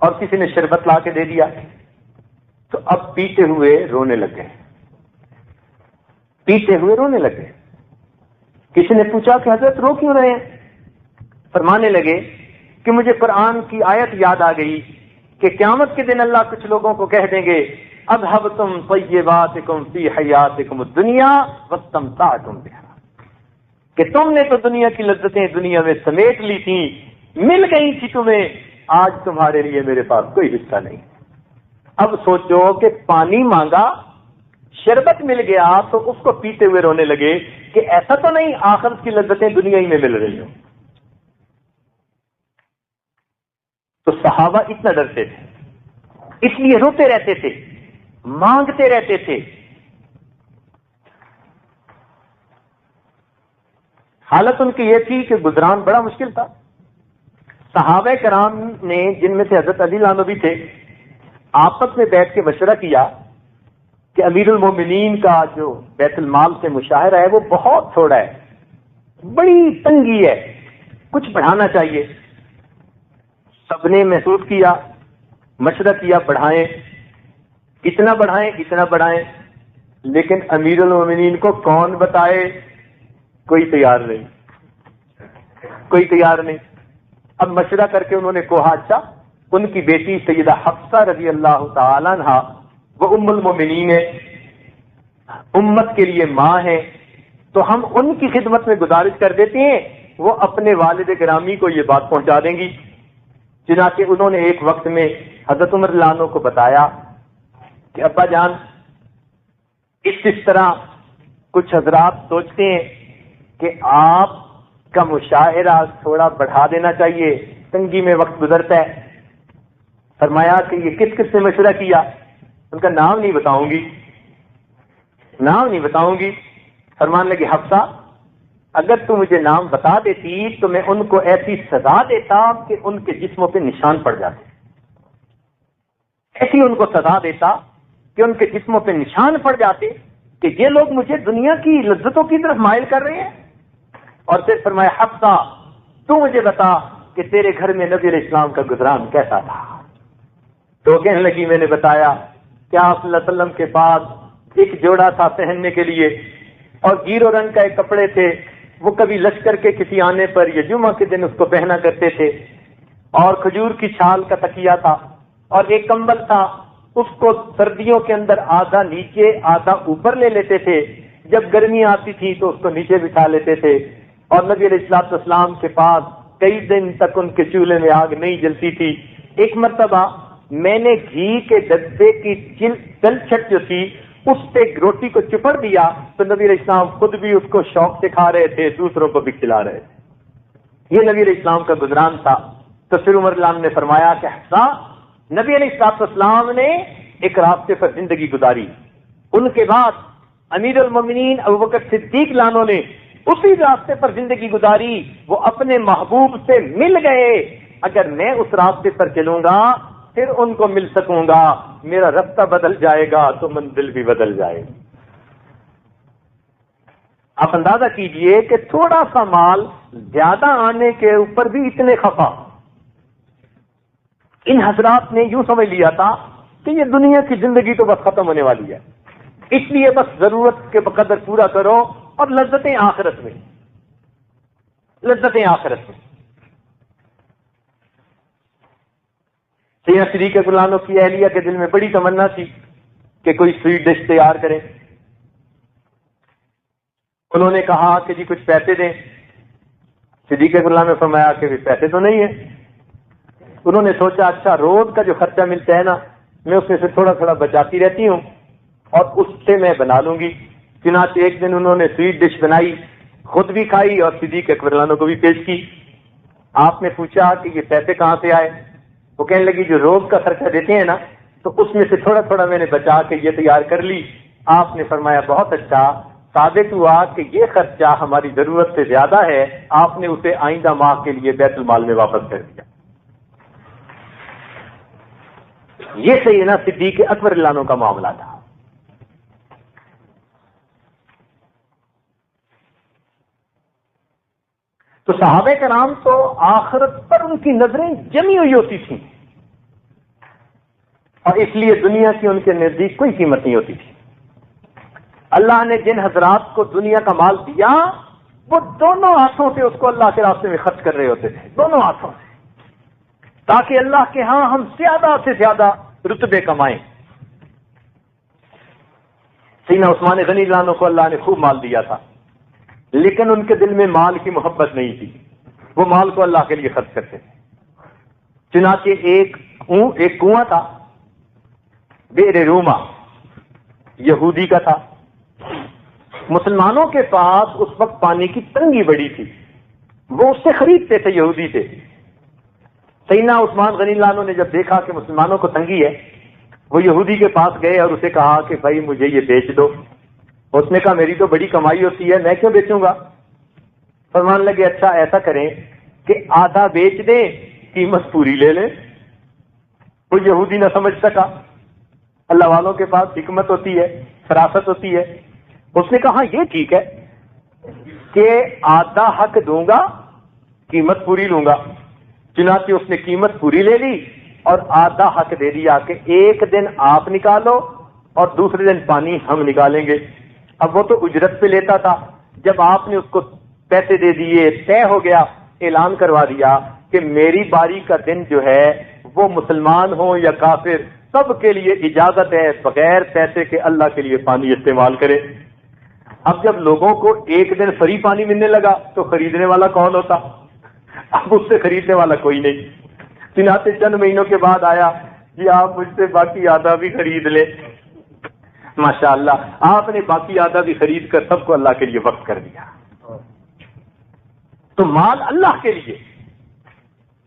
اور کسی نے شربت لا کے دے دیا تو اب پیتے ہوئے رونے لگ گئے. پیتے ہوئے رونے لگ گئے. کسی نے پوچھا کہ حضرت رو کیوں رہے ہیں؟ فرمانے لگے کہ مجھے قرآن کی آیت یاد آ گئی کہ قیامت کے دن اللہ کچھ لوگوں کو کہہ دیں گے اذهبتم طیباتکم فی حیاتکم الدنیا واستمتعتم بها، کہ تم نے تو دنیا کی لذتیں دنیا میں سمیٹ لی تھیں، مل گئی تھی تمہیں، آج تمہارے لیے میرے پاس کوئی حصہ نہیں. اب سوچو کہ پانی مانگا، شربت مل گیا تو اس کو پیتے ہوئے رونے لگے کہ ایسا تو نہیں آخرت کی لذتیں دنیا ہی میں مل رہی ہوں. تو صحابہ اتنا ڈرتے تھے، اس لیے روتے رہتے تھے، مانگتے رہتے تھے. حالت ان کی یہ تھی کہ گزران بڑا مشکل تھا. صحابہ کرام نے، جن میں سے حضرت علی عنہ بھی تھے، آپس میں بیٹھ کے مشورہ کیا کہ امیر المومنین کا جو بیت المال سے مشاہرہ ہے وہ بہت تھوڑا ہے، بڑی تنگی ہے، کچھ بڑھانا چاہیے۔ سب نے محسوس کیا، مشورہ کیا بڑھائیں، اتنا بڑھائیں اتنا بڑھائیں، لیکن امیر المومنین کو کون بتائے؟ کوئی تیار نہیں، کوئی تیار نہیں۔ اب مشورہ کر کے انہوں نے کہا اچھا، ان کی بیٹی سیدہ حفصہ رضی اللہ تعالی عنہا وہ ام المومنین ہے، امت کے لیے ماں ہے، تو ہم ان کی خدمت میں گزارش کر دیتے ہیں، وہ اپنے والد گرامی کو یہ بات پہنچا دیں گی۔ چنانچہ انہوں نے ایک وقت میں حضرت عمر رضی اللہ عنہ کو بتایا کہ ابا جان اس طرح کچھ حضرات سوچتے ہیں کہ آپ کا مشاہرہ تھوڑا بڑھا دینا چاہیے، تنگی میں وقت گزرتا ہے۔ فرمایا کہ یہ کس کس نے مشورہ کیا؟ ان کا نام نہیں بتاؤں گی، نام نہیں بتاؤں گی۔ فرمان لگی حفصہ اگر تو مجھے نام بتا دیتی تو میں ان کو ایسی سزا دیتا کہ ان کے جسموں پہ نشان پڑ جاتے، ایسی ان کو سزا دیتا کہ ان کے جسموں پہ نشان پڑ جاتے کہ یہ لوگ مجھے دنیا کی لذتوں کی طرف مائل کر رہے ہیں۔ اور پھر فرمایا حفصہ تو مجھے بتا کہ تیرے گھر میں نبی علیہ السلام کا گزران کیسا تھا؟ تو کہنے لگی میں نے بتایا کہ آپ صلی اللہ علیہ وسلم کے پاس ایک جوڑا تھا پہننے کے لیے اور گیرو رنگ کا ایک کپڑے تھے، وہ کبھی لشکر کے کسی آنے پر یا جمعہ کے دن اس کو پہنا کرتے تھے، اور کھجور کی چھال کا تکیہ تھا، اور ایک کمبل تھا، اس کو سردیوں کے اندر آدھا نیچے آدھا اوپر لے لیتے تھے، جب گرمی آتی تھی تو اس کو نیچے بٹھا لیتے تھے، اور نبی علیہ الصلوۃ والسلام کے پاس کئی دن تک ان کے چولہے میں آگ نہیں جلتی تھی۔ ایک مرتبہ میں نے گھی کے ڈبے کی تلچھٹ جو تھی اس پہ روٹی کو چپڑ دیا تو نبی علیہ السلام خود بھی اس کو شوق سے کھا رہے تھے، دوسروں کو بھی کھلا رہے تھے۔ یہ نبی علیہ السلام کا گزران تھا۔ تو پھر عمر رضی اللہ عنہ نے فرمایا کہ حفصہ نبی علیہ السلام نے ایک راستے پر زندگی گزاری، ان کے بعد امیر المومنین ابوبکر صدیق لانو نے اسی راستے پر زندگی گزاری، وہ اپنے محبوب سے مل گئے۔ اگر میں اس راستے پر چلوں گا پھر ان کو مل سکوں گا، میرا راستہ بدل جائے گا تو منزل بھی بدل جائے گی۔ آپ اندازہ کیجئے کہ تھوڑا سا مال زیادہ آنے کے اوپر بھی اتنے خفا۔ ان حضرات نے یوں سمجھ لیا تھا کہ یہ دنیا کی زندگی تو بس ختم ہونے والی ہے، اس لیے بس ضرورت کے بقدر پورا کرو اور لذتیں آخرت میں، لذتیں آخرت میں۔ سیدنا صدیق رضی اللہ عنہ کی اہلیہ کے دل میں بڑی تمنا تھی کہ کوئی سویٹ ڈش تیار کریں۔ انہوں نے کہا کہ جی کچھ پیسے دیں۔ صدیق رضی اللہ عنہ نے فرمایا کہ پیسے تو نہیں ہیں۔ انہوں نے سوچا اچھا روز کا جو خرچہ ملتا ہے نا میں اس میں سے تھوڑا تھوڑا بچاتی رہتی ہوں اور اس سے میں بنا لوں گی۔ چنانچہ ایک دن انہوں نے سویٹ ڈش بنائی، خود بھی کھائی اور صدیق رضی اللہ عنہ کو بھی پیش کی۔ آپ نے پوچھا کہ یہ پیسے کہاں سے آئے؟ وہ کہنے لگی جو روز کا خرچہ دیتے ہیں نا تو اس میں سے تھوڑا تھوڑا میں نے بچا کے یہ تیار کر لی۔ آپ نے فرمایا بہت اچھا، ثابت ہوا کہ یہ خرچہ ہماری ضرورت سے زیادہ ہے، آپ نے اسے آئندہ ماہ کے لیے بیت المال میں واپس کر دیا۔ یہ سیدنا صدیق اکبر رضی اللہ عنہ کا معاملہ تھا۔ تو صحابہ کرام تو آخرت پر ان کی نظریں جمی ہوئی ہوتی تھیں اور اس لیے دنیا کی ان کے نزدیک کوئی قیمت نہیں ہوتی تھی۔ اللہ نے جن حضرات کو دنیا کا مال دیا وہ دونوں ہاتھوں سے اس کو اللہ کے راستے میں خرچ کر رہے ہوتے تھے، دونوں ہاتھوں سے، تاکہ اللہ کے ہاں ہم زیادہ سے زیادہ رتبے کمائیں۔ سیدنا عثمان غنی رضی اللہ عنہ کو اللہ نے خوب مال دیا تھا لیکن ان کے دل میں مال کی محبت نہیں تھی، وہ مال کو اللہ کے لیے خرچ کرتے تھے۔ چنانچہ ایک کنواں تھا بئر روما، یہودی کا تھا۔ مسلمانوں کے پاس اس وقت پانی کی تنگی بڑی تھی، وہ اس سے خریدتے تھے، یہودی سے۔ سیدنا عثمان غنی اللہ عنہ نے جب دیکھا کہ مسلمانوں کو تنگی ہے وہ یہودی کے پاس گئے اور اسے کہا کہ بھائی مجھے یہ بیچ دو۔ اس نے کہا میری تو بڑی کمائی ہوتی ہے، میں کیوں بیچوں گا؟ فرمان لگے اچھا ایسا کریں کہ آدھا بیچ دیں، قیمت پوری لے لیں۔ وہ یہودی نہ سمجھ سکا اللہ والوں کے پاس حکمت ہوتی ہے، فراست ہوتی ہے. اس نے کہا یہ ٹھیک ہے کہ آدھا حق دوں گا، قیمت پوری لوں گا. چنانچہ اس نے قیمت پوری لے لی اور آدھا حق دے دیا کہ ایک دن آپ نکالو اور دوسرے دن پانی ہم نکالیں گے. اب وہ تو اجرت پہ لیتا تھا. جب آپ نے اس کو پیسے دے دیے، طے ہو گیا، اعلان کروا دیا کہ میری باری کا دن جو ہے وہ مسلمان ہو یا کافر سب کے لیے اجازت ہے بغیر پیسے کے اللہ کے لیے پانی استعمال کرے. اب جب لوگوں کو ایک دن فری پانی ملنے لگا تو خریدنے والا کون ہوتا؟ اب اس سے خریدنے والا کوئی نہیں. چنانچہ چند مہینوں کے بعد آیا، جی آپ مجھ سے باقی آدھا بھی خرید لیں. ماشاءاللہ آپ نے باقی آدھا بھی خرید کر سب کو اللہ کے لیے وقف کر دیا. تو مال اللہ کے لیے،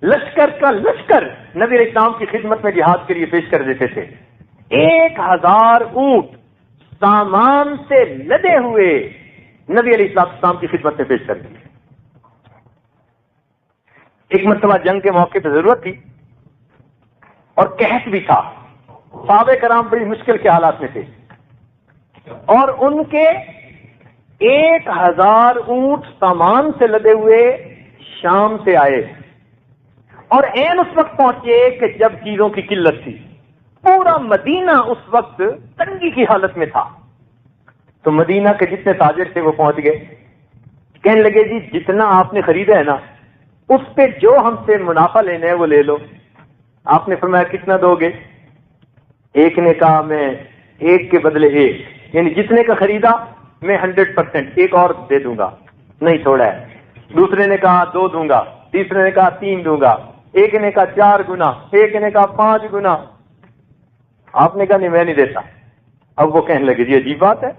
لشکر کا لشکر نبی علیہ السلام کی خدمت میں جہاد کے لیے پیش کر دیتے تھے. 1000 اونٹ سامان سے لدے ہوئے نبی علیہ السلام کی خدمت میں پیش کر دیے. ایک مرتبہ جنگ کے موقع پہ ضرورت تھی اور قحط بھی تھا. صحابہ کرام بڑی مشکل کے حالات میں تھے اور ان کے 1000 اونٹ سامان سے لدے ہوئے شام سے آئے اور عین اس وقت پہنچے کہ جب چیزوں کی قلت تھی. پورا مدینہ اس وقت تنگی کی حالت میں تھا. تو مدینہ کے جتنے تاجر تھے وہ پہنچ گئے. کہنے لگے جی جتنا آپ نے خریدا ہے نا اس پہ جو ہم سے منافع لینا ہے وہ لے لو. آپ نے فرمایا کتنا دو گے؟ ایک نے کہا میں ایک کے بدلے ایک، یعنی جتنے کا خریدا میں 100% ایک اور دے دوں گا، نہیں چھوڑا ہے. دوسرے نے کہا 2 دوں گا، تیسرے نے کہا 3 دوں گا، ایک نے کہا 4 گنا، ایک نے کہا 5 گنا. آپ نے کہا نہیں میں نہیں دیتا. اب وہ کہنے لگے جی عجیب بات ہے،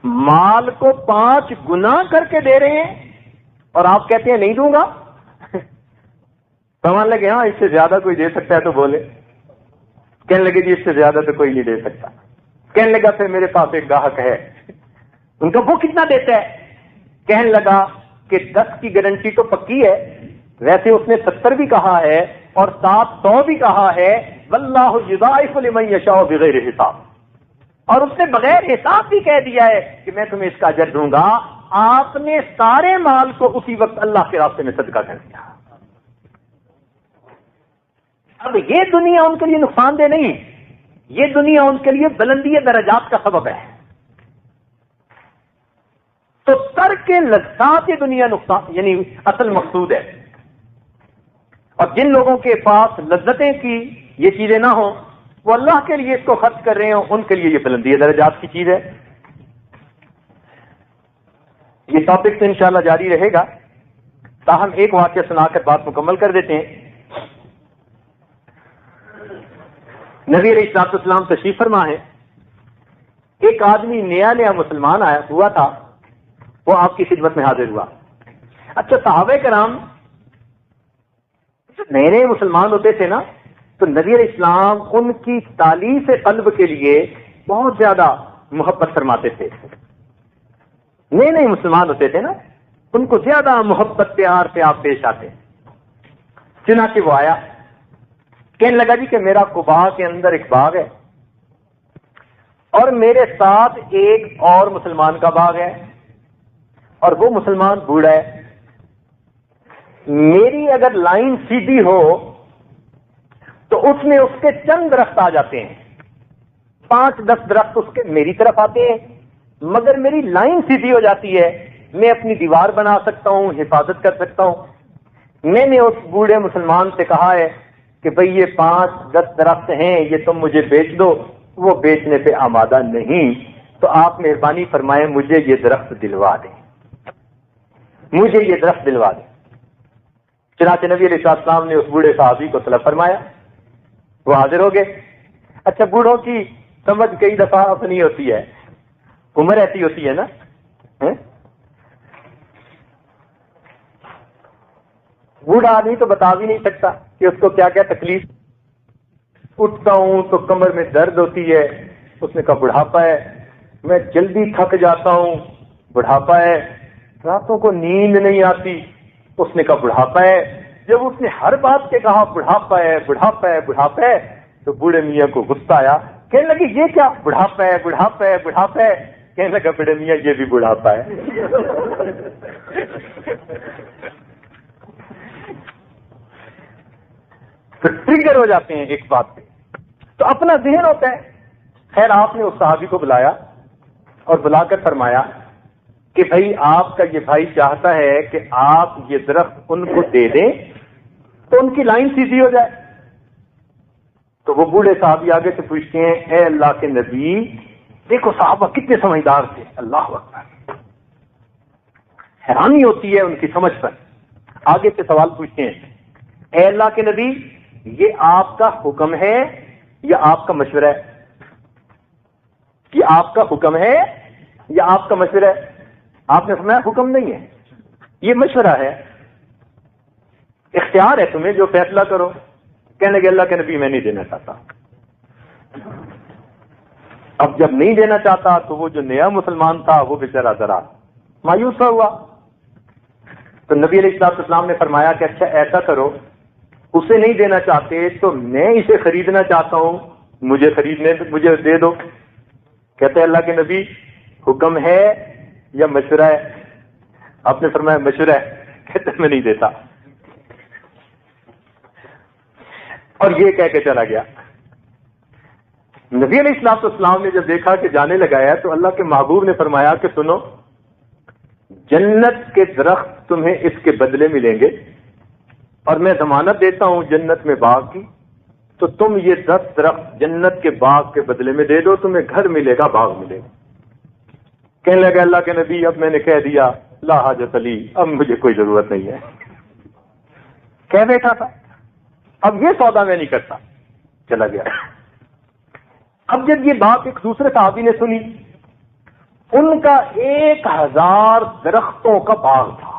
مال کو 5 گنا کر کے دے رہے ہیں اور آپ کہتے ہیں نہیں دوں گا. سمجھ لگے ہاں اس سے زیادہ کوئی دے سکتا ہے تو بولے. کہنے لگے جی اس سے زیادہ تو کوئی نہیں دے سکتا. کہنے لگا پھر میرے پاس ایک گاہک ہے، ان کا وہ کتنا دیتا ہے؟ کہنے لگا کہ 10 کی گارنٹی تو پکی ہے، ویسے اس نے 70 بھی کہا ہے اور 700 بھی کہا ہے. واللہ یضاعف لمن یشاء بغیر حساب. اور اس نے بغیر حساب بھی کہہ دیا ہے کہ میں تمہیں اس کا اجر دوں گا. آپ نے سارے مال کو اسی وقت اللہ کے راستے میں صدقہ کر دیا. اب یہ دنیا ان کے لیے نقصان دہ نہیں، یہ دنیا ان کے لیے بلندی درجات کا سبب ہے. تو ترک لذات یہ دنیا نقصان یعنی اصل مقصود ہے. اور جن لوگوں کے پاس لذتیں کی یہ چیزیں نہ ہوں، وہ اللہ کے لیے اس کو خرچ کر رہے ہوں، ان کے لیے یہ بلندی درجات کی چیز ہے. یہ ٹاپک تو انشاءاللہ جاری رہے گا، تاہم ایک واقعہ سنا کر بات مکمل کر دیتے ہیں. نبی علیہ الصلوۃ والسلام تشریف فرما ہے. ایک آدمی نیا مسلمان آیا ہوا تھا، وہ آپ کی خدمت میں حاضر ہوا. اچھا صحابہ کرام نئے مسلمان ہوتے تھے نا، تو نبی علیہ السلام ان کی تالیف قلب کے لیے بہت زیادہ محبت فرماتے تھے. نئے مسلمان ہوتے تھے نا، ان کو زیادہ محبت پیار سے آپ پیش آتے. چنانچہ وہ آیا، کہنے لگا جی کہ میرا قباء کے اندر ایک باغ ہے اور میرے ساتھ ایک اور مسلمان کا باغ ہے اور وہ مسلمان بوڑھا ہے. میری اگر لائن سیدھی ہو تو اس میں اس کے چند درخت آ جاتے ہیں، 5-10 درخت اس کے میری طرف آتے ہیں، مگر میری لائن سیدھی ہو جاتی ہے، میں اپنی دیوار بنا سکتا ہوں، حفاظت کر سکتا ہوں. میں نے اس بوڑھے مسلمان سے کہا ہے کہ بھئی یہ 5-10 درخت ہیں، یہ تم مجھے بیچ دو. وہ بیچنے پہ آمادہ نہیں، تو آپ مہربانی فرمائیں مجھے یہ درخت دلوا دیں، مجھے یہ درخت دلوا دیں. چنانچہ نبی علیہ السلام نے اس بوڑھے صحابی کو طلب فرمایا، وہ حاضر ہو گئے. اچھا بوڑھوں کی سمجھ کئی دفعہ اپنی ہوتی ہے، عمر ایسی ہوتی ہے نا. بوڑھا آدمی تو بتا بھی نہیں سکتا کہ اس کو کیا کیا تکلیف. اٹھتا ہوں تو کمر میں درد ہوتی ہے، اس نے کہا بڑھاپا ہے. میں جلدی تھک جاتا ہوں، بڑھاپا ہے. راتوں کو نیند نہیں آتی، اس نے کہا بڑھاپا ہے. جب اس نے ہر بات کے کہا بڑھاپا ہے بڑھاپا ہے بڑھاپا ہے، تو بوڑھے میاں کو غصہ آیا. کہنے لگی یہ کیا؟ بڑھاپا ہے بڑھاپا ہے بڑھاپا ہے. کہنے لگا بڑے میاں یہ بھی بڑھاپا ہے. تو ٹریگر ہو جاتے ہیں ایک بات پہ. تو اپنا ذہن ہوتا ہے. خیر آپ نے اس صحابی کو بلایا اور بلا کر فرمایا کہ بھائی آپ کا یہ بھائی چاہتا ہے کہ آپ یہ درخت ان کو دے دیں تو ان کی لائن سیدھی ہو جائے. تو وہ بوڑھے صحابی آگے سے پوچھتے ہیں اے اللہ کے نبی، دیکھو صحابہ کتنے سمجھدار تھے. اللہ اکبر، حیرانی ہوتی ہے ان کی سمجھ پر. آگے سے سوال پوچھتے ہیں اے اللہ کے نبی، یہ آپ کا حکم ہے یا آپ کا مشورہ ہے؟ کہ آپ کا حکم ہے یا آپ کا مشورہ ہے؟ آپ نے فرمایا حکم نہیں ہے، یہ مشورہ ہے، اختیار ہے تمہیں، جو فیصلہ کرو. کہنے لگے اللہ کے نبی میں نہیں دینا چاہتا. اب جب نہیں دینا چاہتا تو وہ جو نیا مسلمان تھا وہ بیچارہ ذرا مایوس ہوا. تو نبی علیہ السلام نے فرمایا کہ اچھا ایسا کرو، اسے نہیں دینا چاہتے تو میں اسے خریدنا چاہتا ہوں، مجھے دے دو. کہتے اللہ کے نبی حکم ہے یا مشورہ ہے؟ آپ نے فرمایا مشورہ ہے. کہتے میں نہیں دیتا. اور یہ کہہ کے چلا گیا. نبی علیہ السلام نے جب دیکھا کہ جانے لگا ہے تو اللہ کے محبوب نے فرمایا کہ سنو، جنت کے درخت تمہیں اس کے بدلے ملیں گے اور میں ضمانت دیتا ہوں جنت میں باغ کی، تو تم یہ 10 درخت جنت کے باغ کے بدلے میں دے دو، تمہیں گھر ملے گا، باغ ملے گا. کہنے لگا اللہ کے نبی اب میں نے کہہ دیا لا حاجت لی، اب مجھے کوئی ضرورت نہیں ہے. کہہ بیٹھا تھا اب یہ سودا میں نہیں کرتا. چلا گیا. اب جب یہ بات ایک دوسرے صحابی نے سنی، ان کا 1000 درختوں کا باغ تھا.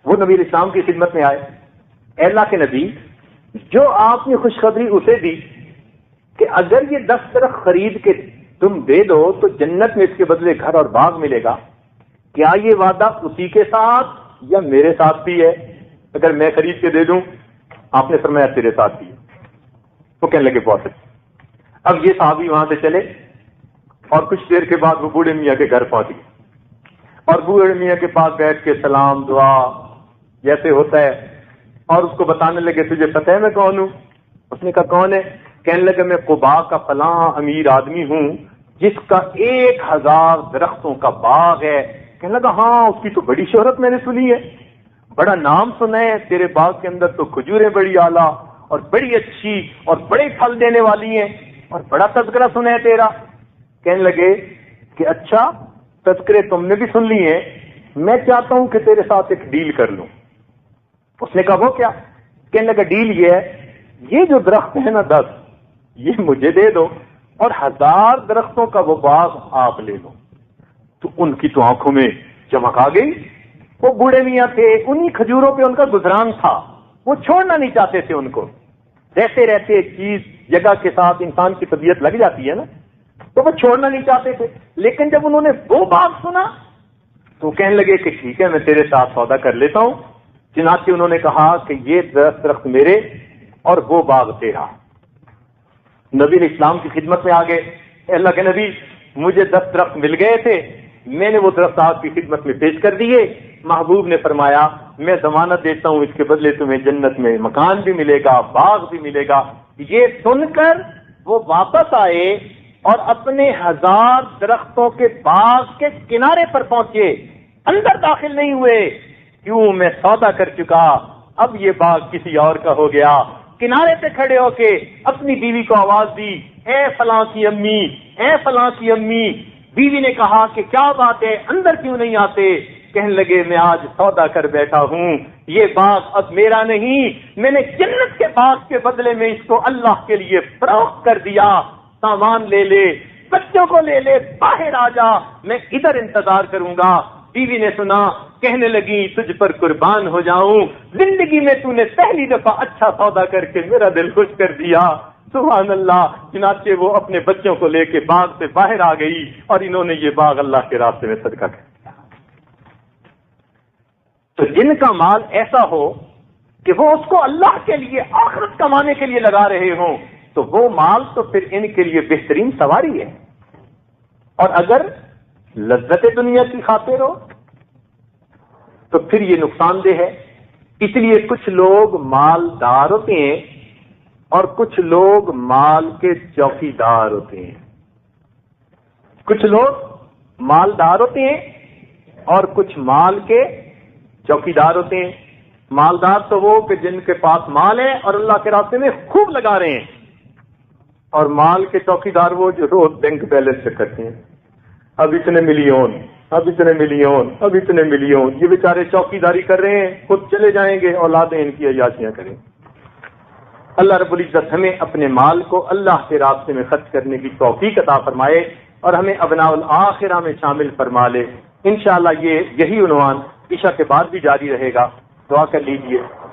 وہ نبی اسلام کی خدمت میں آئے. اے اللہ کے نبی، جو آپ نے خوشخبری اسے دی کہ اگر یہ 10 درخت خرید کے تم دے دو تو جنت میں اس کے بدلے گھر اور باغ ملے گا، کیا یہ وعدہ اسی کے ساتھ یا میرے ساتھ بھی ہے؟ اگر میں خرید کے دے دوں؟ آپ نے فرمایا تیرے ساتھ بھی ہے. وہ کہنے لگے بہت اچھا. اب یہ صحابی وہاں سے چلے اور کچھ دیر کے بعد وہ بوڑھے میاں کے گھر پہنچ گئے اور بوڑھے میاں کے پاس بیٹھ کے سلام دعا جیسے ہوتا ہے اور اس کو بتانے لگے تجھے پتہ ہے میں کون ہوں؟ اس نے کہا کون ہے؟ کہنے لگے میں قباء کا فلاں امیر آدمی ہوں جس کا 1000 درختوں کا باغ ہے. کہنے لگا ہاں اس کی تو بڑی شہرت میں نے سنی ہے، بڑا نام سنا ہے، تیرے باغ کے اندر تو کھجوریں بڑی اعلیٰ اور بڑی اچھی اور بڑے پھل دینے والی ہیں اور بڑا تذکرہ سنا ہے تیرا. کہنے لگے کہ اچھا تذکرے تم نے بھی سن لی ہیں، میں چاہتا ہوں کہ تیرے ساتھ ایک ڈیل کر لوں. اس نے کہا وہ کیا؟ کہنے لگا ڈیل یہ ہے، یہ جو درخت ہے نا 10 یہ مجھے دے دو اور 1000 درختوں کا وہ باغ آپ لے لو. تو ان کی تو آنکھوں میں چمک آ گئی. وہ بوڑھے میاں تھے، انہی کھجوروں پہ ان کا گزران تھا، وہ چھوڑنا نہیں چاہتے تھے ان کو. رہتے رہتے ایک چیز جگہ کے ساتھ انسان کی طبیعت لگ جاتی ہے نا، تو وہ چھوڑنا نہیں چاہتے تھے. لیکن جب انہوں نے وہ باغ سنا تو کہنے لگے کہ ٹھیک ہے میں تیرے ساتھ سودا کر لیتا ہوں. چنانچہ انہوں نے کہا کہ یہ درخت میرے اور وہ باغ تیرا. نبی علیہ السلام کی خدمت میں آ گئے. اللہ کے نبی مجھے 10 درخت مل گئے تھے، میں نے وہ درخت آپ کی خدمت میں پیش کر دیے. محبوب نے فرمایا میں ضمانت دیتا ہوں اس کے بدلے تمہیں جنت میں مکان بھی ملے گا، باغ بھی ملے گا. یہ سن کر وہ واپس آئے اور اپنے 1000 درختوں کے باغ کے کنارے پر پہنچے، اندر داخل نہیں ہوئے. کیوں؟ میں سودا کر چکا، اب یہ باغ کسی اور کا ہو گیا. کنارے پہ کھڑے ہو کے اپنی بیوی کو آواز دی اے فلاں کی امی، اے فلاں کی امی. بیوی نے کہا کہ کیا بات ہے، اندر کیوں نہیں آتے؟ کہنے لگے میں آج سودا کر بیٹھا ہوں، یہ باغ اب میرا نہیں، میں نے جنت کے باغ کے بدلے میں اس کو اللہ کے لیے فروخت کر دیا. سامان لے لے، بچوں کو لے لے، باہر آ جا، میں ادھر انتظار کروں گا. بیوی نے سنا، کہنے لگی تجھ پر قربان ہو جاؤں، زندگی میں تو نے پہلی دفعہ اچھا سودا کر کے میرا دل خوش کر دیا. سبحان اللہ. چنانچہ وہ اپنے بچوں کو لے کے باغ سے باہر آ گئی اور انہوں نے یہ باغ اللہ کے راستے میں صدقہ کر دیا. تو جن کا مال ایسا ہو کہ وہ اس کو اللہ کے لیے آخرت کمانے کے لیے لگا رہے ہوں، تو وہ مال تو پھر ان کے لیے بہترین سواری ہے۔ اور اگر لذت دنیا کی خاطر ہو تو پھر یہ نقصان دہ ہے۔ اس لیے کچھ لوگ مالدار ہوتے ہیں اور کچھ لوگ مال کے چوکیدار ہوتے ہیں۔ کچھ لوگ مالدار ہوتے ہیں اور کچھ مال کے چوکیدار ہوتے ہیں۔ مالدار تو وہ کہ جن کے پاس مال ہے اور اللہ کے راستے میں خوب لگا رہے ہیں، اور مال کے چوکیدار وہ جو روز بینک بیلنس چیک کرتے ہیں، اب اتنے ملین، اب اتنے ملین، اب اتنے ملین، یہ بیچارے چوکیداری کر رہے ہیں، خود چلے جائیں گے، اولادیں ان کی عیاشیاں کریں۔ اللہ رب العزت ہمیں اپنے مال کو اللہ کے راستے میں خرچ کرنے کی توفیق عطا فرمائے اور ہمیں ابناء الآخرہ میں شامل فرما لے۔ انشاءاللہ یہی عنوان عشاء کے بعد بھی جاری رہے گا، دعا کر لیجئے۔